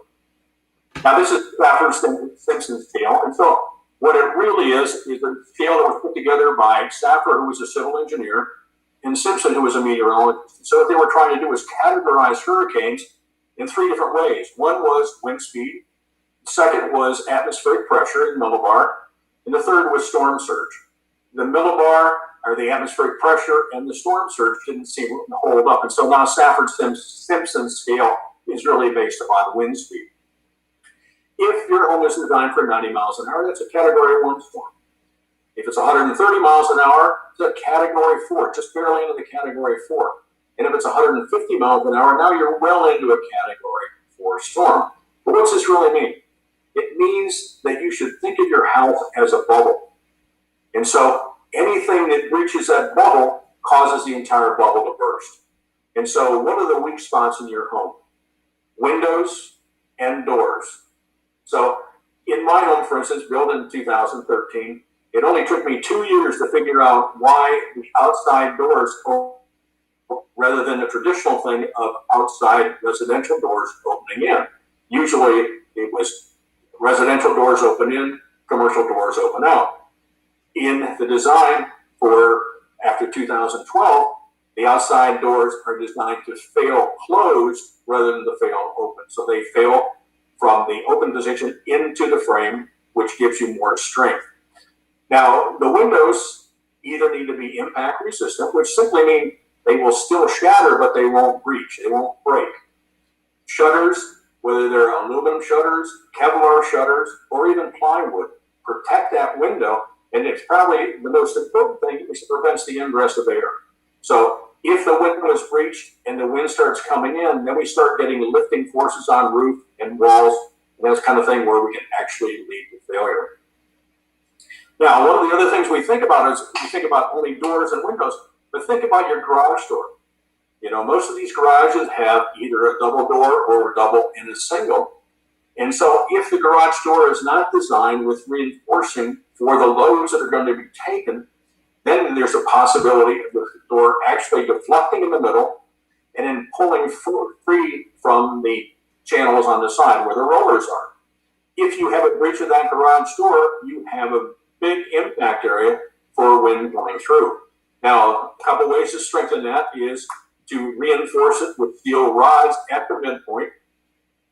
Now, this is Safford-Simpson's scale, and so what it really is a scale that was put together by Safford, who was a civil engineer, and Simpson, who was a meteorologist. So what they were trying to do was categorize hurricanes in three different ways. One was wind speed, the second was atmospheric pressure in millibar, and the third was storm surge. The millibar, or the atmospheric pressure, and the storm surge didn't seem to hold up. And so now Safford-Simpson's scale is really based upon wind speed. If your home is designed for 90 miles an hour, that's a Category 1 storm. If it's 130 miles an hour, it's a Category 4, just barely into the Category 4. And if it's 150 miles an hour, now you're well into a Category 4 storm. But what's this really mean? It means that you should think of your house as a bubble. And so anything that breaches that bubble causes the entire bubble to burst. And so what are the weak spots in your home? Windows and doors. So in my home, for instance, built in 2013, it only took me 2 years to figure out why the outside doors open rather than the traditional thing of outside residential doors opening in. Usually it was Residential doors open in, commercial doors open out. In the design for after 2012, the outside doors are designed to fail closed rather than to fail open. So they fail from the open position into the frame, which gives you more strength. Now, the windows either need to be impact resistant, which simply means they will still shatter, but they won't breach, they won't break. Shutters, whether they're aluminum shutters, Kevlar shutters, or even plywood, protect that window. And it's probably the most important thing is it prevents the ingress of air. So if the window is breached and the wind starts coming in, then we start getting lifting forces on roof and walls, and that's kind of thing where we can actually lead to failure. Now, one of the other things we think about is we think about only doors and windows, but think about your garage door. You know, most of these garages have either a double door or a double and a single. And so if the garage door is not designed with reinforcing for the loads that are going to be taken, then there's a possibility of the door actually deflecting in the middle and then pulling free from the channels on the side where the rollers are. If you have a breach of that garage door, you have a big impact area for wind going through. Now, a couple ways to strengthen that is to reinforce it with steel rods at the midpoint,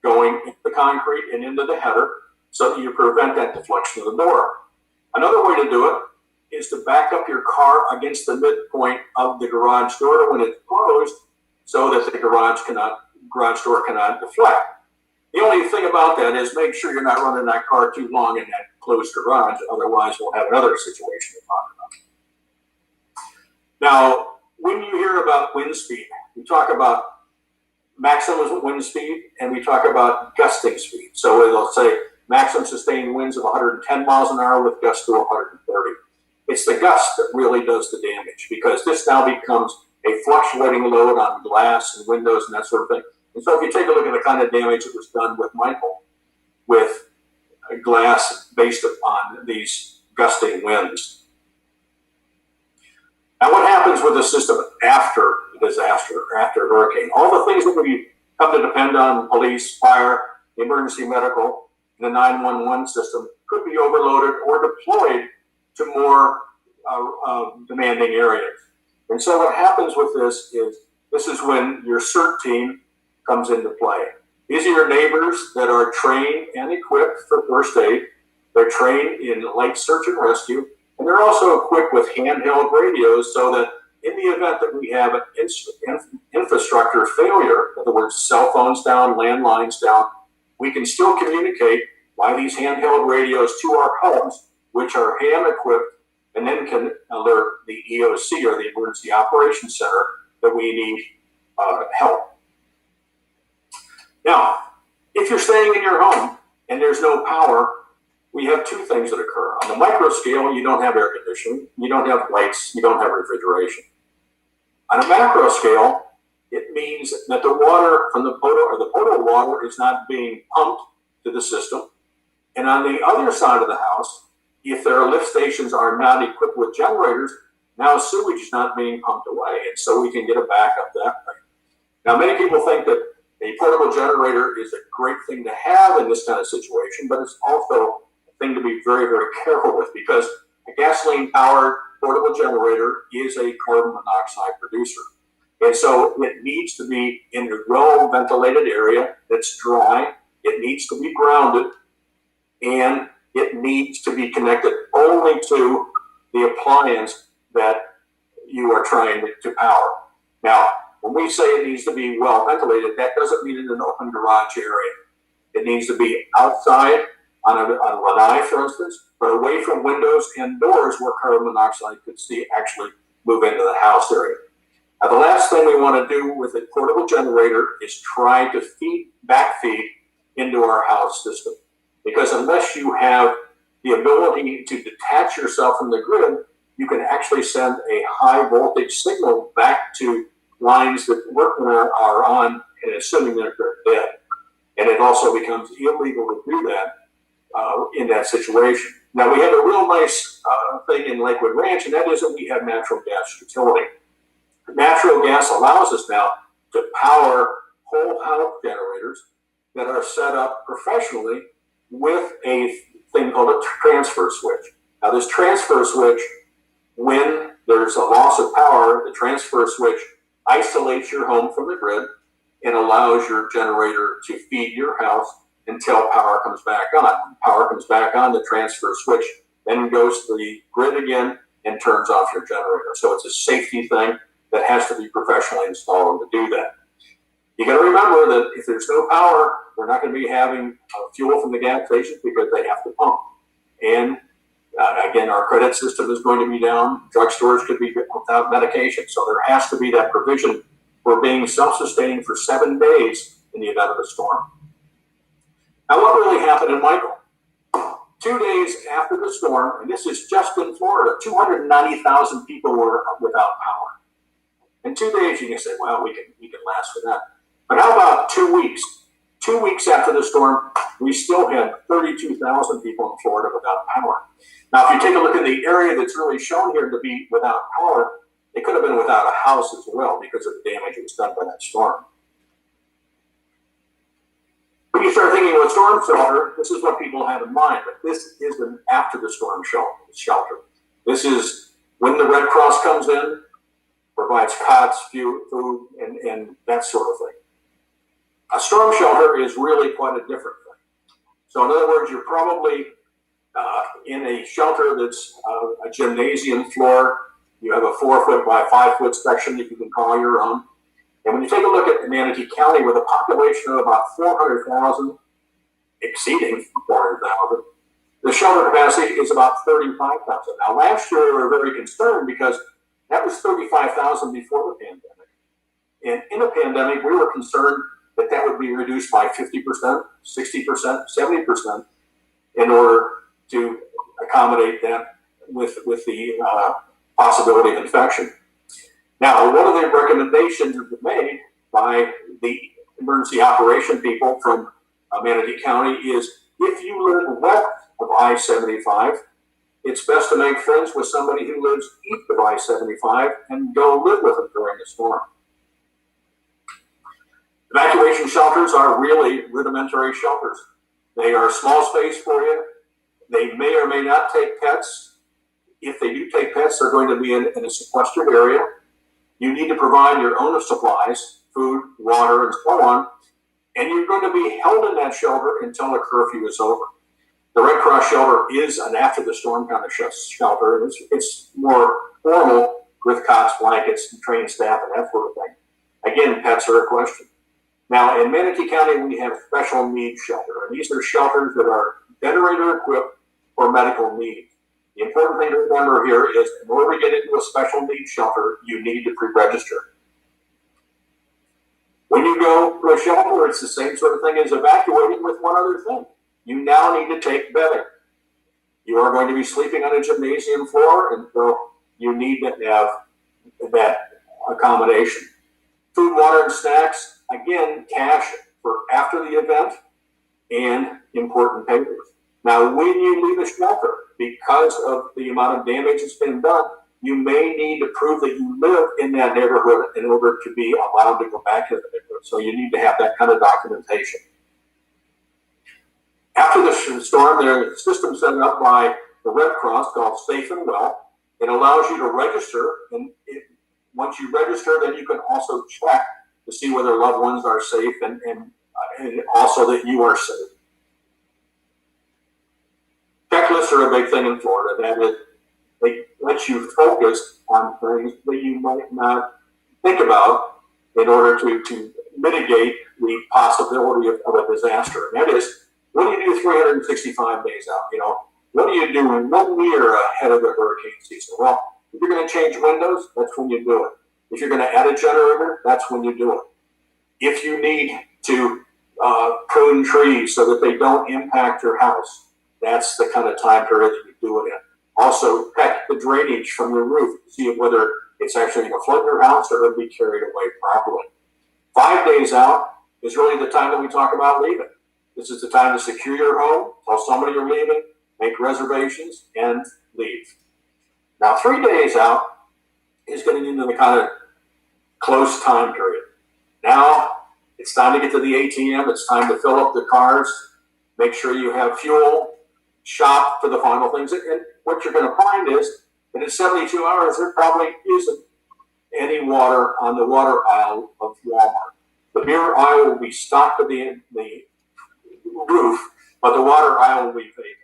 going into the concrete and into the header, so that you prevent that deflection of the door. Another way to do it is to back up your car against the midpoint of the garage door when it's closed, so that the garage door cannot deflect. The only thing about that is make sure you're not running that car too long in that closed garage, otherwise we'll have another situation to talk about. Now, when you hear about wind speed, we talk about maximum wind speed and we talk about gusting speed. So it'll say maximum sustained winds of 110 miles an hour with gusts to 130. It's the gust that really does the damage, because this now becomes a fluctuating load on glass and windows and that sort of thing. And so if you take a look at the kind of damage that was done with Michael, with glass based upon these gusting winds. Now, what happens with the system after disaster, after hurricane? All the things that we come to depend on, police, fire, emergency medical, the 911 system, could be overloaded or deployed to more demanding areas. And so what happens with this is when your CERT team comes into play. These are your neighbors that are trained and equipped for first aid. They're trained in light search and rescue, and they're also equipped with handheld radios so that in the event that we have an infrastructure failure, in other words, cell phones down, landlines down, we can still communicate by these handheld radios to our homes, which are hand equipped, and then can alert the EOC, or the Emergency Operations Center, that we need help. Now, if you're staying in your home and there's no power, we have two things that occur. On the micro scale, you don't have air conditioning, you don't have lights, you don't have refrigeration. On a macro scale, it means that the water from the potable water is not being pumped to the system. And on the other side of the house, if their lift stations are not equipped with generators, now sewage is not being pumped away, and so we can get a backup that way. Now, many people think that a portable generator is a great thing to have in this kind of situation, but it's also a thing to be very, very careful with, because a gasoline-powered portable generator is a carbon monoxide producer. And so it needs to be in a well-ventilated area that's dry, it needs to be grounded, and it needs to be connected only to the appliance that you are trying to power. Now, when we say it needs to be well ventilated, that doesn't mean in an open garage area. It needs to be outside on a lanai, for instance, but away from windows and doors where carbon monoxide could actually move into the house area. Now, the last thing we want to do with a portable generator is try to backfeed into our house system. Because unless you have the ability to detach yourself from the grid, you can actually send a high voltage signal back to lines that workmen are on, and assuming that they're dead. And it also becomes illegal to do that in that situation. Now, we have a real nice thing in Lakewood Ranch, and that is that we have natural gas utility. Natural gas allows us now to power whole house generators that are set up professionally with a thing called a transfer switch. Now this transfer switch, when there's a loss of power, the transfer switch isolates your home from the grid and allows your generator to feed your house until power comes back on. When power comes back on, the transfer switch then goes to the grid again and turns off your generator. So it's a safety thing that has to be professionally installed to do that. You got to remember that if there's no power, we're not going to be having fuel from the gas stations because they have to pump. And again, our credit system is going to be down. Drugstores could be without medication. So there has to be that provision for being self-sustaining for 7 days in the event of a storm. Now, what really happened in Michael? 2 days after the storm, and this is just in Florida, 290,000 people were without power. In 2 days, you can say, well, we can last for that. But how about 2 weeks? 2 weeks after the storm, we still had 32,000 people in Florida without power. Now, if you take a look at the area that's really shown here to be without power, they could have been without a house as well because of the damage that was done by that storm. When you start thinking of a storm shelter, this is what people have in mind, but this is an after the storm shelter. This is when the Red Cross comes in, provides cots, food, and that sort of thing. A storm shelter is really quite a different thing. So in other words, you're probably in a shelter that's a gymnasium floor. You have a 4-foot by 5-foot section that you can call your own. And when you take a look at Manatee County with a population of about 400,000, exceeding 400,000, the shelter capacity is about 35,000. Now, last year we were very concerned because that was 35,000 before the pandemic. And in a pandemic, we were concerned that that would be reduced by 50%, 60%, 70% in order to accommodate that with the possibility of infection. Now, one of the recommendations that were made by the emergency operation people from Manatee County is if you live west of I-75, it's best to make friends with somebody who lives east of I-75 and go live with them during the storm. Evacuation shelters are really rudimentary shelters. They are small space for you. They may or may not take pets. If they do take pets, they're going to be in a sequestered area. You need to provide your own supplies, food, water, and so on, and you're going to be held in that shelter until the curfew is over. The Red Cross shelter is an after-the-storm kind of shelter. It's more formal with cots, blankets, and trained staff, and that sort of thing. Again, pets are a question. Now, in Manatee County, we have special needs shelter, and these are shelters that are generator-equipped for medical needs. The important thing to remember here is in order to get into a special needs shelter, you need to pre-register. When you go to a shelter, it's the same sort of thing as evacuating with one other thing. You now need to take bedding. You are going to be sleeping on a gymnasium floor, and so you need to have that accommodation. Food, water, and snacks, again, cash for after the event, and important papers. Now, when you leave a shelter, because of the amount of damage that's been done, you may need to prove that you live in that neighborhood in order to be allowed to go back to the neighborhood. So you need to have that kind of documentation. After the storm, there's a system set up by the Red Cross called Safe and Well. It allows you to register, and once you register, then you can also check to see whether loved ones are safe and also that you are safe. Checklists are a big thing in Florida. That is, they let you focus on things that you might not think about in order to mitigate the possibility of a disaster. And that is, what do you do 365 days out? You know, what do you do 1 year ahead of the hurricane season? Well, if you're going to change windows, that's when you do it. If you're going to add a generator, that's when you do it. If you need to prune trees so that they don't impact your house, that's the kind of time period that you do it in. Also, check the drainage from your roof to see whether it's actually going to flood your house or it'll be carried away properly. 5 days out is really the time that we talk about leaving. This is the time to secure your home, tell somebody you're leaving, make reservations, and leave. Now, 3 days out is getting into the kind of close time period. Now, it's time to get to the ATM. It's time to fill up the cars, Make sure you have fuel, shop for the final things. And what you're going to find is that in 72 hours, there probably isn't any water on the water aisle of Walmart. The beer aisle will be stocked to the roof, but the water aisle will be vacant.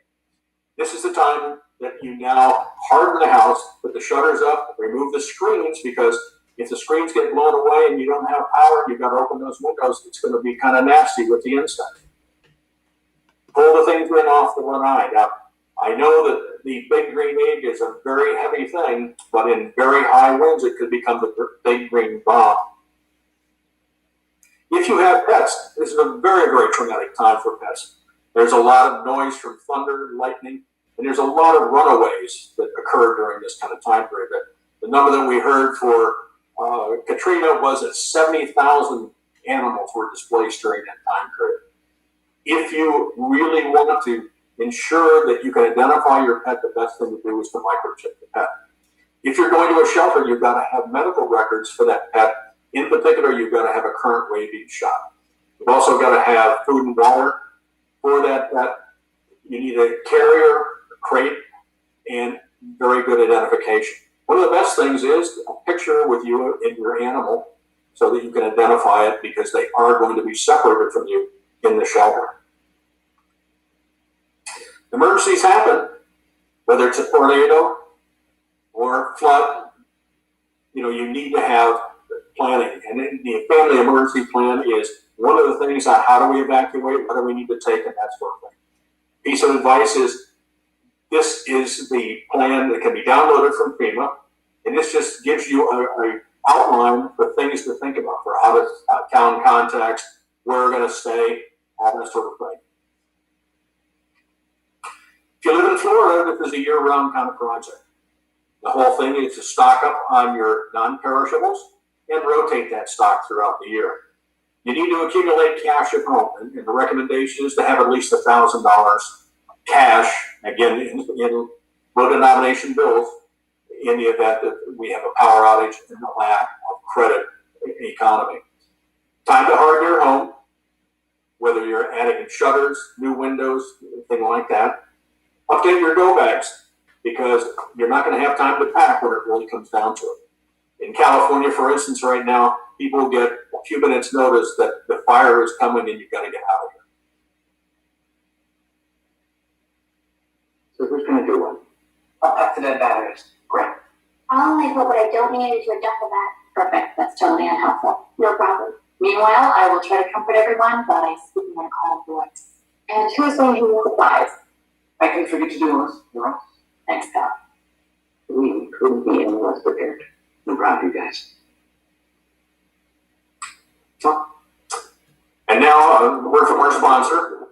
This is the time that you now harden the house, put the shutters up, remove the screens, because if the screens get blown away and you don't have power, you've got to open those windows, it's going to be kind of nasty with the inside. Pull the things in off the lanai. Now, I know that the big green egg is a very heavy thing, but in very high winds, it could become the big green bomb. If you have pets, this is a very, very traumatic time for pets. There's a lot of noise from thunder, lightning, and there's a lot of runaways that occur during this kind of time period. The number that we heard for Katrina was that 70,000 animals were displaced during that time period. If you really want to ensure that you can identify your pet, the best thing to do is to microchip the pet. If you're going to a shelter, you've got to have medical records for that pet. In particular, you've got to have a current rabies shot. You've also got to have food and water for that pet. You need a carrier, a crate, and very good identification. One of the best things is a picture with you and your animal so that you can identify it, because they are going to be separated from you in the shelter. Emergencies happen, whether it's a tornado or flood. You need to have planning, and the family emergency plan is one of the things on how do we evacuate, what do we need to take, and that sort of thing. Piece of advice is, this is the plan that can be downloaded from FEMA, and this just gives you a outline for things to think about, for how to town contacts, where we're going to stay, all that sort of thing. If you live in Florida, this is a year-round kind of project. The whole thing is to stock up on your non-perishables and rotate that stock throughout the year. You need to accumulate cash at home, and the recommendation is to have at least $1,000 cash, again, in low denomination bills, in the event that we have a power outage and a lack of credit economy. Time to harden your home, whether you're adding shutters, new windows, anything like that. Update your go bags, because you're not going to have time to pack when it really comes down to it. In California, for instance, right now, people get a few minutes notice that the fire is coming and you've got to get out of here. So who's going to do one? I'll pack the dead batteries. Great. I'll only put what I don't need into a duffel bag. Perfect. That's totally unhelpful. No problem. Meanwhile, I will try to comfort everyone by speaking in a calm voice. And who is going to do the supplies? I can forget to do this. No? Thanks, Pal. We couldn't be any less prepared. I'm proud of you guys. And now, a word from our sponsor.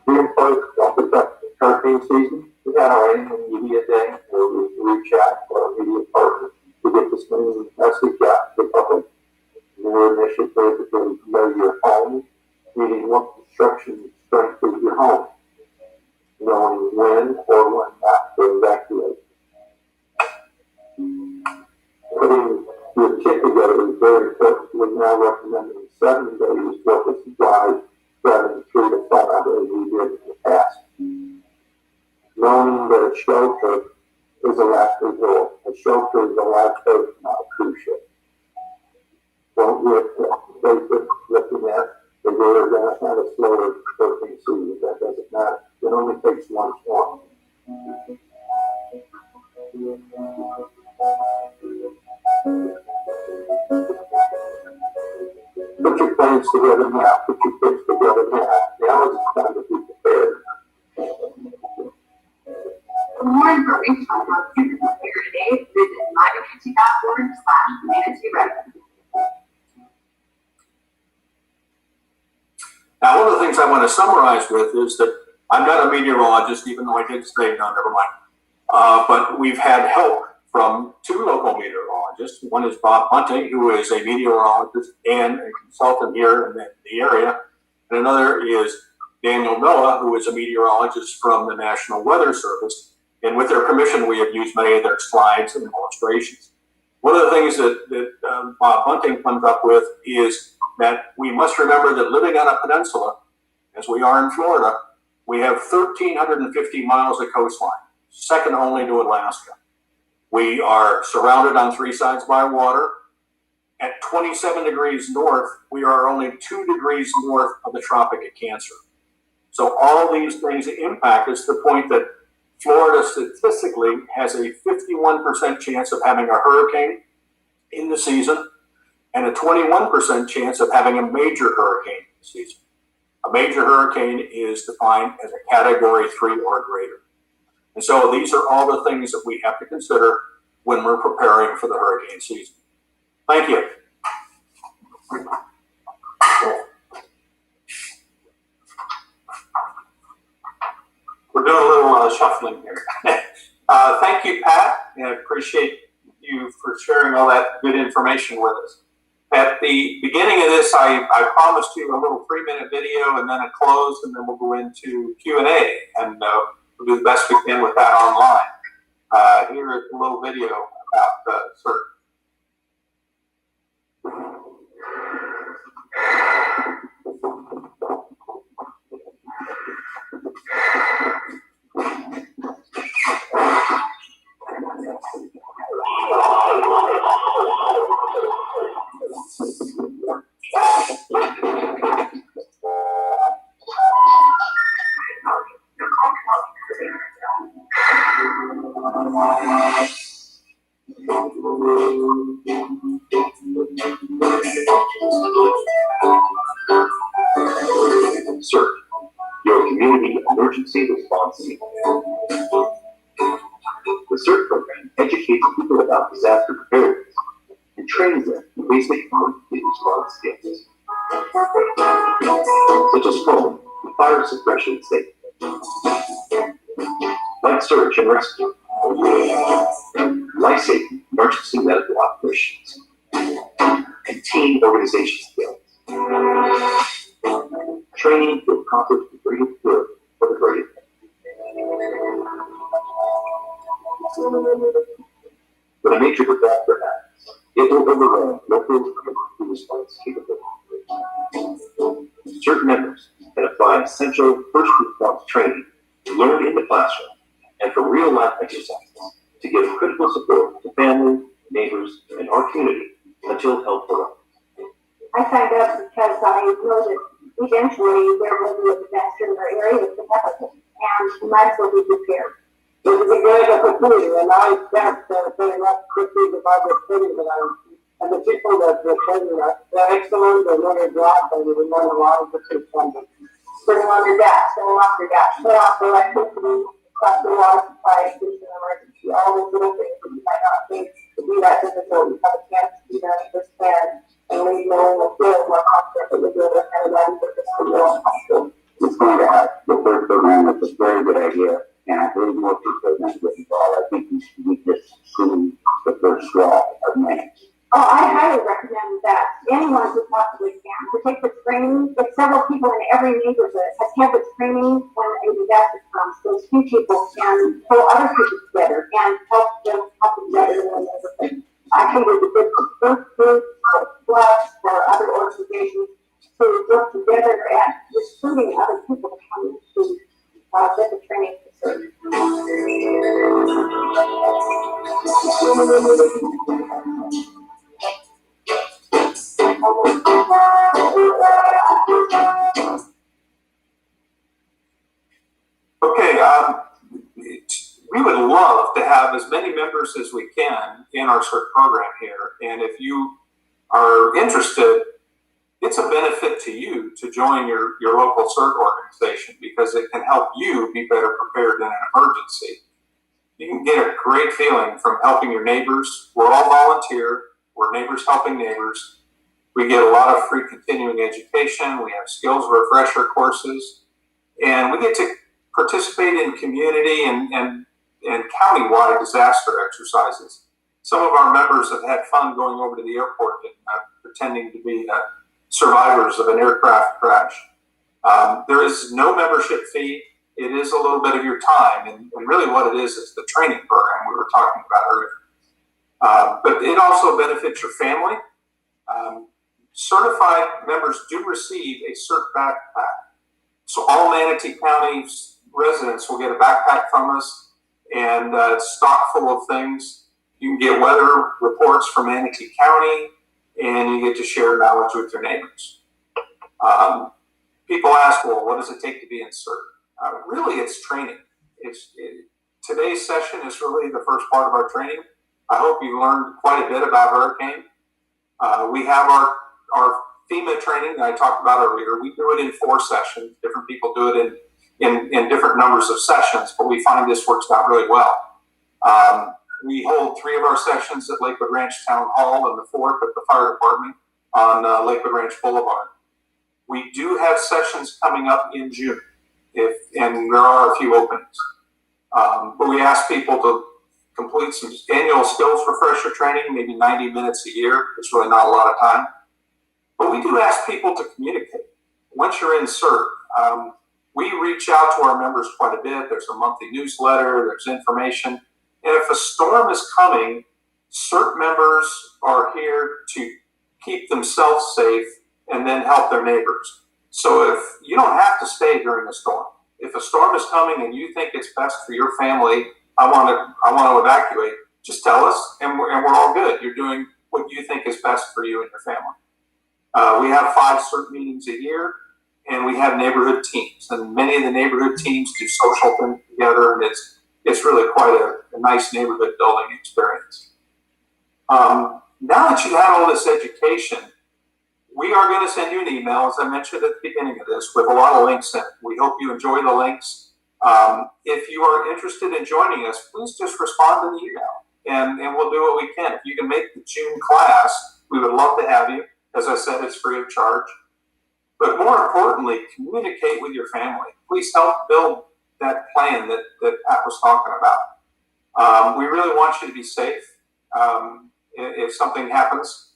Being first of the hurricane season, we had our annual media day where we reach out to our media partners to get this message out to the public. Your initiative is to know your home, meaning what construction strength is your home, knowing when or when not to evacuate. Putting your kit together is very important. We're now recommending 7 days worth of supplies rather than 3 to 5 as we did in the past. Knowing that a shelter is a last resort. A shelter is a lifeboat, not a cruise ship. Don't get basic looking at the we're going to have a slower hurricane season. That doesn't matter. It only takes one storm. Put your plans together now. Put your kids together now. Now is the time to be prepared. For more information on how you can prepare today, visit mycommunity.org/manage-ready. Now, one of the things I want to summarize with is that I'm not a meteorologist, even though I did say, no, never mind. But we've had help from 2 local meteorologists. One is Bob Bunting, who is a meteorologist and a consultant here in the area. And another is Daniel Noah, who is a meteorologist from the National Weather Service. And with their permission, we have used many of their slides and illustrations. One of the things that Bob Bunting comes up with is that we must remember that living on a peninsula, as we are in Florida, we have 1,350 miles of coastline, second only to Alaska. We are surrounded on three sides by water. At 27 degrees north, we are only 2 degrees north of the Tropic of Cancer. So all these things impact us to the point that Florida statistically has a 51% chance of having a hurricane in the season and a 21% chance of having a major hurricane in the season. A major hurricane is defined as a category 3 or greater. And so these are all the things that we have to consider when we're preparing for the hurricane season. Thank you. We're doing a little shuffling here. Thank you, Pat. I appreciate you for sharing all that good information with us. At the beginning of this, I promised you a little 3-minute video and then a close, and then we'll go into Q&A, and we'll do the best we can with that online. Here is a little video about CERT. CERT, your community emergency response team. The CERT program educates people about disaster preparedness and trains them in basic emergency response skills, such as foam and fire suppression safety, light search and rescue, life safety, emergency medical operations, and team organization skills. Training to accomplish the greatest good for the greatest. When a major disaster happens, it will overwhelm local emergency response capabilities. Certain members can apply essential first response training learned in the classroom and from real-life exercises to give critical support to families, neighbors, and our community until help arrives. I signed up because I know that eventually there will be a disaster in our area to happen, and you might as well be prepared. It was a great opportunity, and I expect very much quickly the budget training that and the people that were training us, they're excellent, they're doing a job, and we learn a lot of good funding. Turning on your gas, turning off your gas, turn off the electricity, cut the water supply, in an emergency, all those little things that you might not think would be that difficult. You have a chance to do that this plan, and leave no one will feel more confident that you're doing it, and that is just a little confident. It's going to have the third program. It's a very good idea, and I believe more people are going to get involved. I think we should just see the first draw of many. Oh, I highly recommend that anyone who possibly can to take the training. If several people in every neighborhood has had the training when a disaster comes, those few people can pull other people together and help them come together in the neighborhood. I think it's a good first group plus for other organizations to work together at recruiting other people to come to get the training facility. Okay, we would love to have as many members as we can in our CERT program here. And if you are interested, it's a benefit to you to join your local CERT organization because it can help you be better prepared in an emergency. You can get a great feeling from helping your neighbors. We're all volunteer. We're neighbors helping neighbors. We get a lot of free continuing education. We have skills refresher courses. And we get to participate in community and county-wide disaster exercises. Some of our members have had fun going over to the airport and pretending to be survivors of an aircraft crash. There is no membership fee. It is a little bit of your time, and really what it is the training program we were talking about But it also benefits your family. Certified members do receive a CERT backpack. So all Manatee County residents will get a backpack from us, and it's stocked full of things. You can get weather reports from Manatee County, and you get to share knowledge with your neighbors. People ask, well, what does it take to be in CERT? Really, it's training. Today's session is really the first part of our training. I hope you learned quite a bit about hurricane. We have our FEMA training that I talked about earlier. We do it in 4 sessions. Different people do it in different numbers of sessions, but we find this works out really well. We hold 3 of our sessions at Lakewood Ranch Town Hall and the 4th at the fire department on Lakewood Ranch Boulevard. We do have sessions coming up in June, and there are a few openings. But we ask people to complete some annual skills refresher training, maybe 90 minutes a year. It's really not a lot of time. But we do ask people to communicate. Once you're in CERT, we reach out to our members quite a bit. There's a monthly newsletter, there's information. And if a storm is coming, CERT members are here to keep themselves safe and then help their neighbors. So if you don't have to stay during a storm, if a storm is coming and you think it's best for your family, I want to evacuate, just tell us and we're all good. You're doing what you think is best for you and your family. We have 5 CERT meetings a year, and we have neighborhood teams. And many of the neighborhood teams do social things together, and it's really quite a nice neighborhood building experience. Now that you have all this education, we are going to send you an email, as I mentioned at the beginning of this, with a lot of links in it. We hope you enjoy the links. If you are interested in joining us, please just respond to the email, and we'll do what we can. If you can make the June class, we would love to have you. As I said, it's free of charge. But more importantly, communicate with your family. Please help build that plan that Pat was talking about. We really want you to be safe if something happens.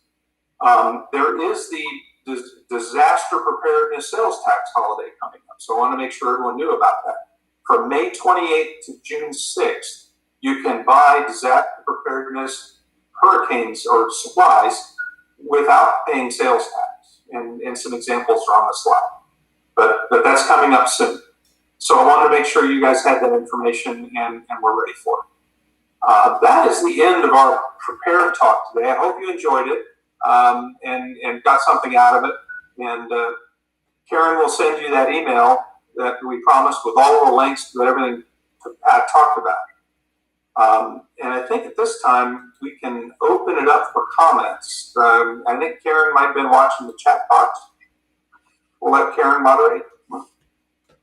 There is the disaster preparedness sales tax holiday coming up. So I want to make sure everyone knew about that. From May 28th to June 6th, you can buy disaster preparedness hurricanes or supplies without paying sales tax. And some examples are on the slide. But that's coming up soon. So I wanted to make sure you guys had that information and we're ready for it. That is the end of our prepared talk today. I hope you enjoyed it and got something out of it. And Karen will send you that email that we promised with all of the links to everything Pat talked about. And I think at this time we can open it up for comments. I think Karen might have been watching the chat box. We'll let Karen moderate.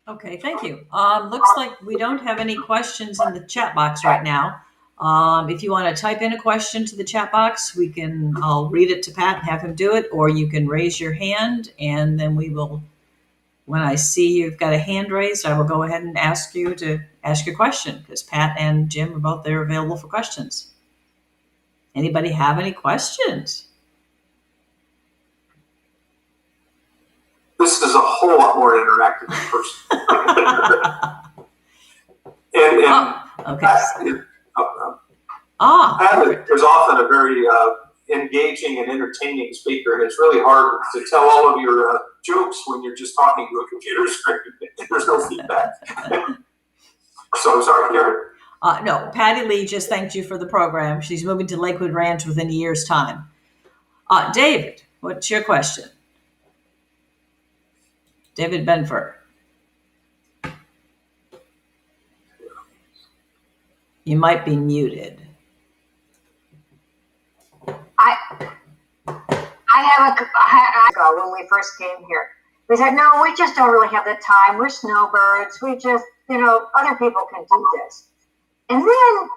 Okay, thank you. Looks like we don't have any questions in the chat box right now. If you want to type in a question to the chat box, I'll read it to Pat and have him do it, or you can raise your hand and then we will, when I see you've got a hand raised, I will go ahead and ask you to ask your question, because Pat and Jim are both there available for questions. Anybody have any questions? This is a whole lot more interactive in person. Okay. Pat is often a very engaging and entertaining speaker, and it's really hard to tell all of your jokes when you're just talking to a computer screen. There's no feedback. So sorry, Karen. No, Patty Lee just thanked you for the program. She's moving to Lakewood Ranch within a year's time. David, what's your question? David Benford. You might be muted. I ago when we first came here, we said, no, we just don't really have the time. We're snowbirds. We just, other people can do this. And then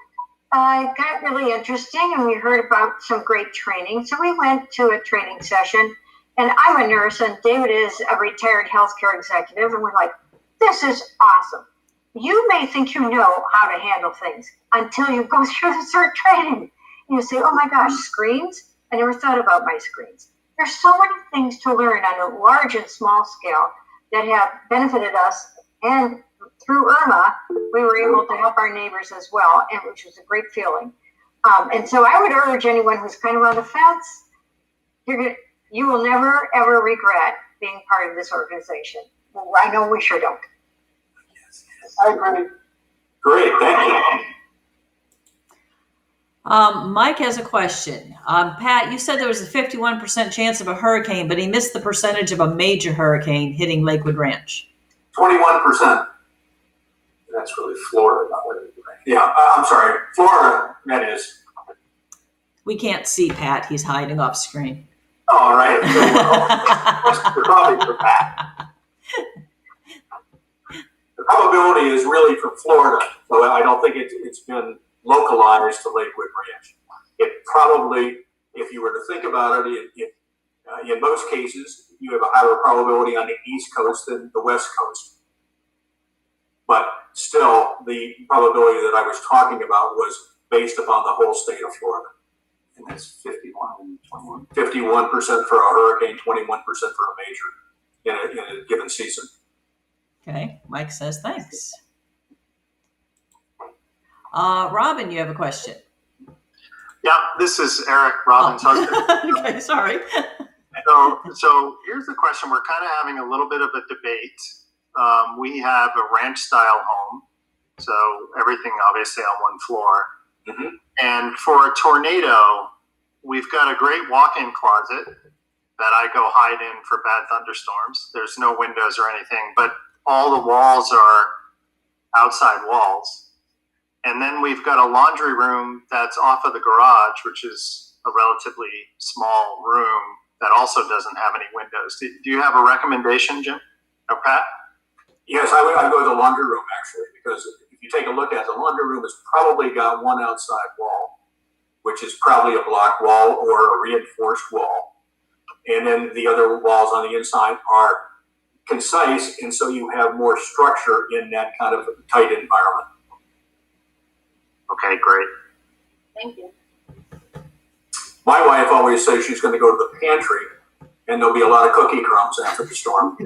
it got really interesting and we heard about some great training. So we went to a training session, and I'm a nurse and David is a retired healthcare executive. And we're like, this is awesome. You may think you know how to handle things until you go through the CERT training. And you say, oh my gosh, screens? I never thought about my screens. There's so many things to learn on a large and small scale that have benefited us. And through Irma, we were able to help our neighbors as well, and which was a great feeling. And so I would urge anyone who's kind of on the fence, you will never, ever regret being part of this organization. Well, I know we sure don't. I agree. Great, thank you. Mike has a question. Pat, you said there was a 51% chance of a hurricane, but he missed the percentage of a major hurricane hitting Lakewood Ranch. 21%. That's really Florida, not Lakewood Ranch. Yeah, I'm sorry, Florida, that is. We can't see Pat. He's hiding off screen. All right. You're probably for Pat. The probability is really from Florida, so I don't think it's been localized to Lakewood Ranch. It probably, if you were to think about it, in most cases, you have a higher probability on the East Coast than the West Coast. But still, the probability that I was talking about was based upon the whole state of Florida. And that's 51 and 21. 51% for a hurricane, 21% for a major in a given season. Okay, Mike says thanks. Robin, you have a question. Yeah, this is Eric, Robin's husband. Okay, sorry. So here's the question. We're kind of having a little bit of a debate. We have a ranch style home, so everything obviously on one floor. Mm-hmm. And for a tornado, we've got a great walk-in closet that I go hide in for bad thunderstorms. There's no windows or anything, but all the walls are outside walls. And then we've got a laundry room that's off of the garage, which is a relatively small room that also doesn't have any windows. Do you have a recommendation, Jim or Pat? Yes, I would go to the laundry room, actually, because if you take a look at it, the laundry room has probably got one outside wall, which is probably a block wall or a reinforced wall. And then the other walls on the inside are concise, and so you have more structure in that kind of tight environment. Okay, great. Thank you. My wife always says she's going to go to the pantry, and there'll be a lot of cookie crumbs after the storm.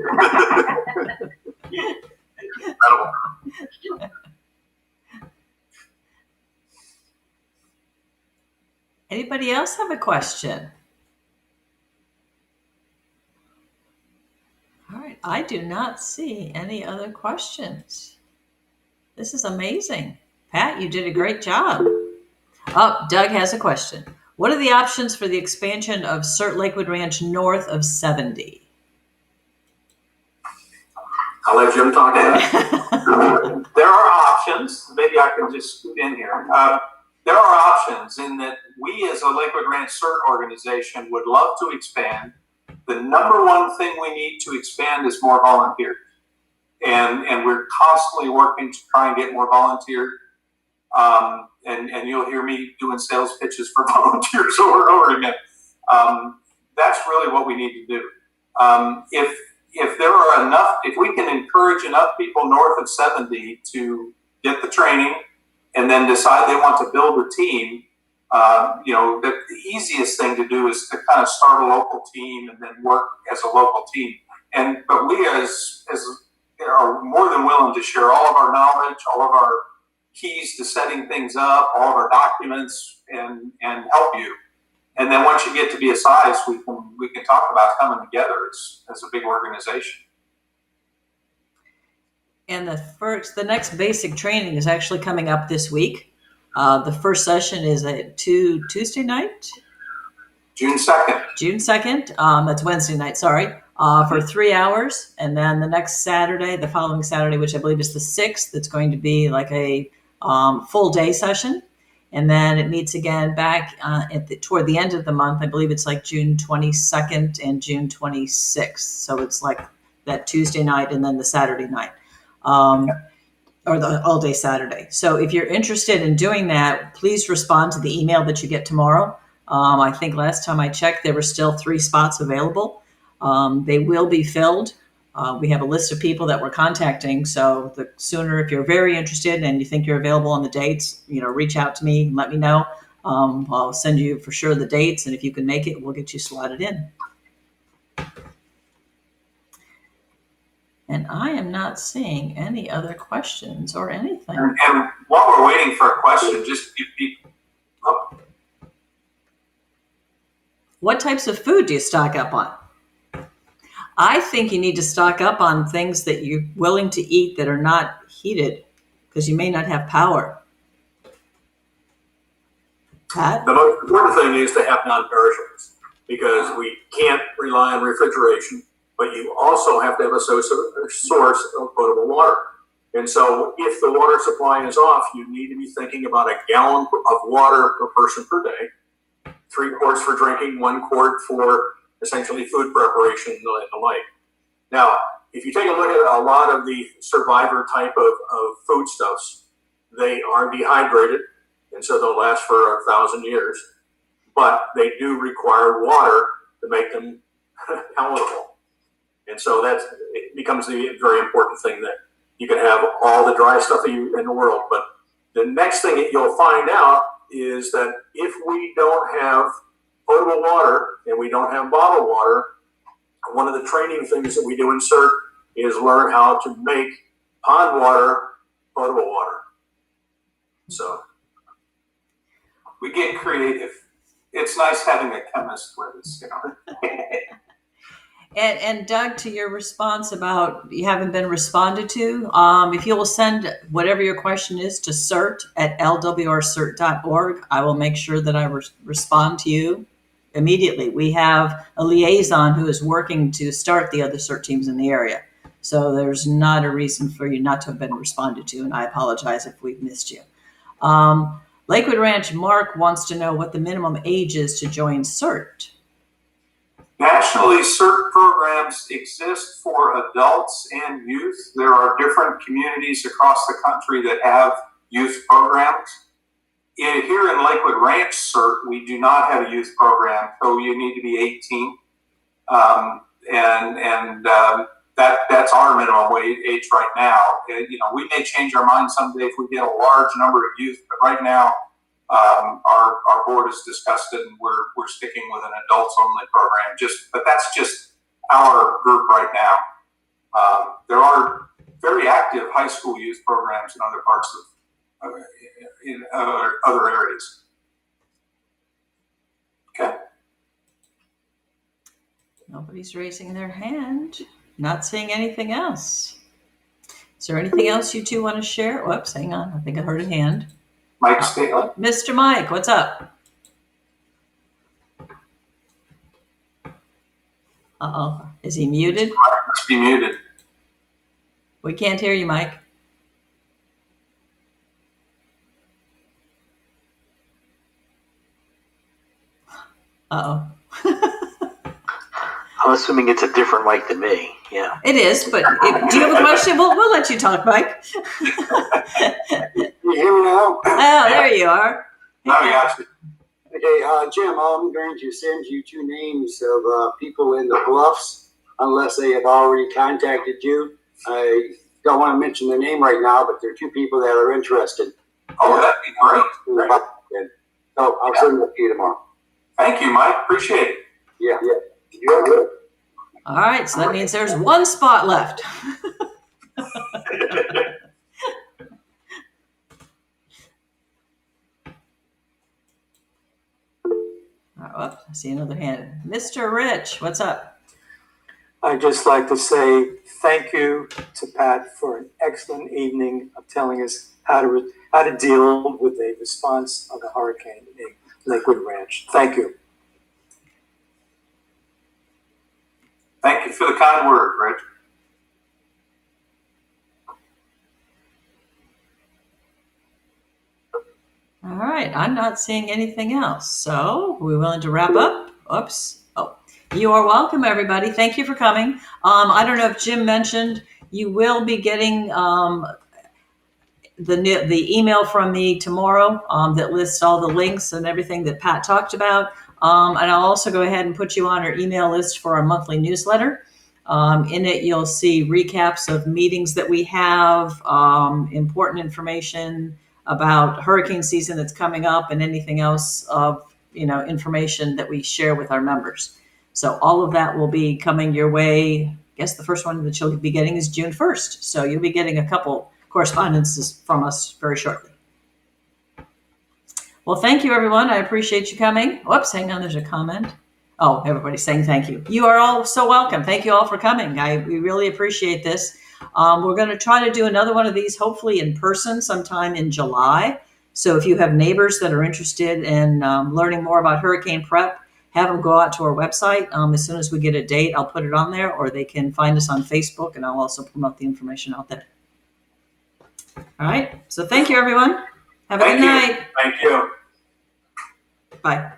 Incredible. Anybody else have a question? All right, I do not see any other questions. This is amazing. Pat, you did a great job. Oh, Doug has a question. What are the options for the expansion of CERT Lakewood Ranch north of 70? I'll let Jim talk to that. There are options. Maybe I can just scoot in here. There are options in that we as a Lakewood Ranch CERT organization would love to expand. The number one thing we need to expand is more volunteers. And we're constantly working to try and get more volunteers. And you'll hear me doing sales pitches for volunteers over and over again. That's really what we need to do. If there are enough, if we can encourage enough people north of 70 to get the training and then decide they want to build a team, the easiest thing to do is to kind of start a local team and then work as a local team. But we as are more than willing to share all of our knowledge, all of our keys to setting things up, all of our documents, and help you. And then once you get to be a size, we can talk about coming together as a big organization. And the next basic training is actually coming up this week. The first session is at Tuesday night? June 2nd. June 2nd. That's Wednesday night, sorry. For 3 hours. And then the next Saturday, the following Saturday, which I believe is the 6th, it's going to be like a full day session. And then it meets again back toward the end of the month. I believe it's like June 22nd and June 26th. So it's like that Tuesday night and then the Saturday night. Or the all day Saturday. So if you're interested in doing that, please respond to the email that you get tomorrow. I think last time I checked, there were still 3 spots available. They will be filled. We have a list of people that we're contacting. So the sooner, if you're very interested and you think you're available on the dates, reach out to me and let me know. I'll send you for sure the dates. And if you can make it, we'll get you slotted in. And I am not seeing any other questions or anything. And while we're waiting for a question, just What types of food do you stock up on? I think you need to stock up on things that you're willing to eat that are not heated, because you may not have power. Pat? The most important thing is to have non-perishables, because we can't rely on refrigeration, but you also have to have a source of potable water. And so if the water supply is off, you need to be thinking about a gallon of water per person per day, 3 quarts for drinking, 1 quart for essentially food preparation and the like. Now, if you take a look at a lot of the survivor type of foodstuffs, they are dehydrated, and so they'll last for 1,000 years, but they do require water to make them palatable. And so it becomes the very important thing that you can have all the dry stuff in the world, but the next thing that you'll find out is that if we don't have potable water and we don't have bottled water, one of the training things that we do in CERT is learn how to make pond water potable water. So we get creative. It's nice having a chemist with us, And Doug, to your response about you haven't been responded to, if you will send whatever your question is to cert@lwrcert.org, I will make sure that I respond to you immediately. We have a liaison who is working to start the other CERT teams in the area. So there's not a reason for you not to have been responded to, and I apologize if we've missed you. Lakewood Ranch Mark wants to know what the minimum age is to join CERT. Nationally, CERT programs exist for adults and youth. There are different communities across the country that have youth programs. Here in Lakewood Ranch CERT, we do not have a youth program, so you need to be 18. That's our minimum age right now. We may change our mind someday if we get a large number of youth, but right now, our board has discussed it, and we're sticking with an adults only program. But that's just our group right now. There are very active high school youth programs in other parts of in other areas. Okay. Nobody's raising their hand. Not seeing anything else. Is there anything else you two want to share? Whoops, hang on. I think I heard a hand. Mike Staley. Mr. Mike, what's up? Uh-oh. Is he muted? Must be muted. We can't hear you, Mike. Uh-oh. I'm assuming it's a different mic than me. Yeah. It is, but do you have a question? We'll let you talk, Mike. You hear me now? Oh, there you are. No, you actually. Okay, Jim, I'm going to send you 2 names of people in the Bluffs, unless they have already contacted you. I don't want to mention their name right now, but there are 2 people that are interested. Oh, that'd be great. So I'll send them to you tomorrow. Thank you, Mike. Appreciate it. Yeah. You're good. All right, so that means there's 1 spot left. Oh, I see another hand. Mr. Rich, what's up? I'd just like to say thank you to Pat for an excellent evening of telling us how to deal with a response of a hurricane in Lakewood Ranch. Thank you. Thank you for the kind word, Rich. All right, I'm not seeing anything else. So, are we willing to wrap up? Oops. Oh, you are welcome, everybody. Thank you for coming. I don't know if Jim mentioned, you will be getting the email from me tomorrow that lists all the links and everything that Pat talked about. And I'll also go ahead and put you on our email list for our monthly newsletter. In it, you'll see recaps of meetings that we have, important information about hurricane season that's coming up, and anything else of information that we share with our members. So all of that will be coming your way. I guess the first one that you'll be getting is June 1st. So you'll be getting a couple correspondences from us very shortly. Well, thank you, everyone. I appreciate you coming. Whoops, hang on, there's a comment. Oh, everybody's saying thank you. You are all so welcome. Thank you all for coming. We really appreciate this. We're going to try to do another one of these, hopefully in person sometime in July. So if you have neighbors that are interested in learning more about hurricane prep, have them go out to our website. As soon as we get a date, I'll put it on there, or they can find us on Facebook, and I'll also promote the information out there. All right. So thank you, everyone. Have a good night. Thank you. Bye.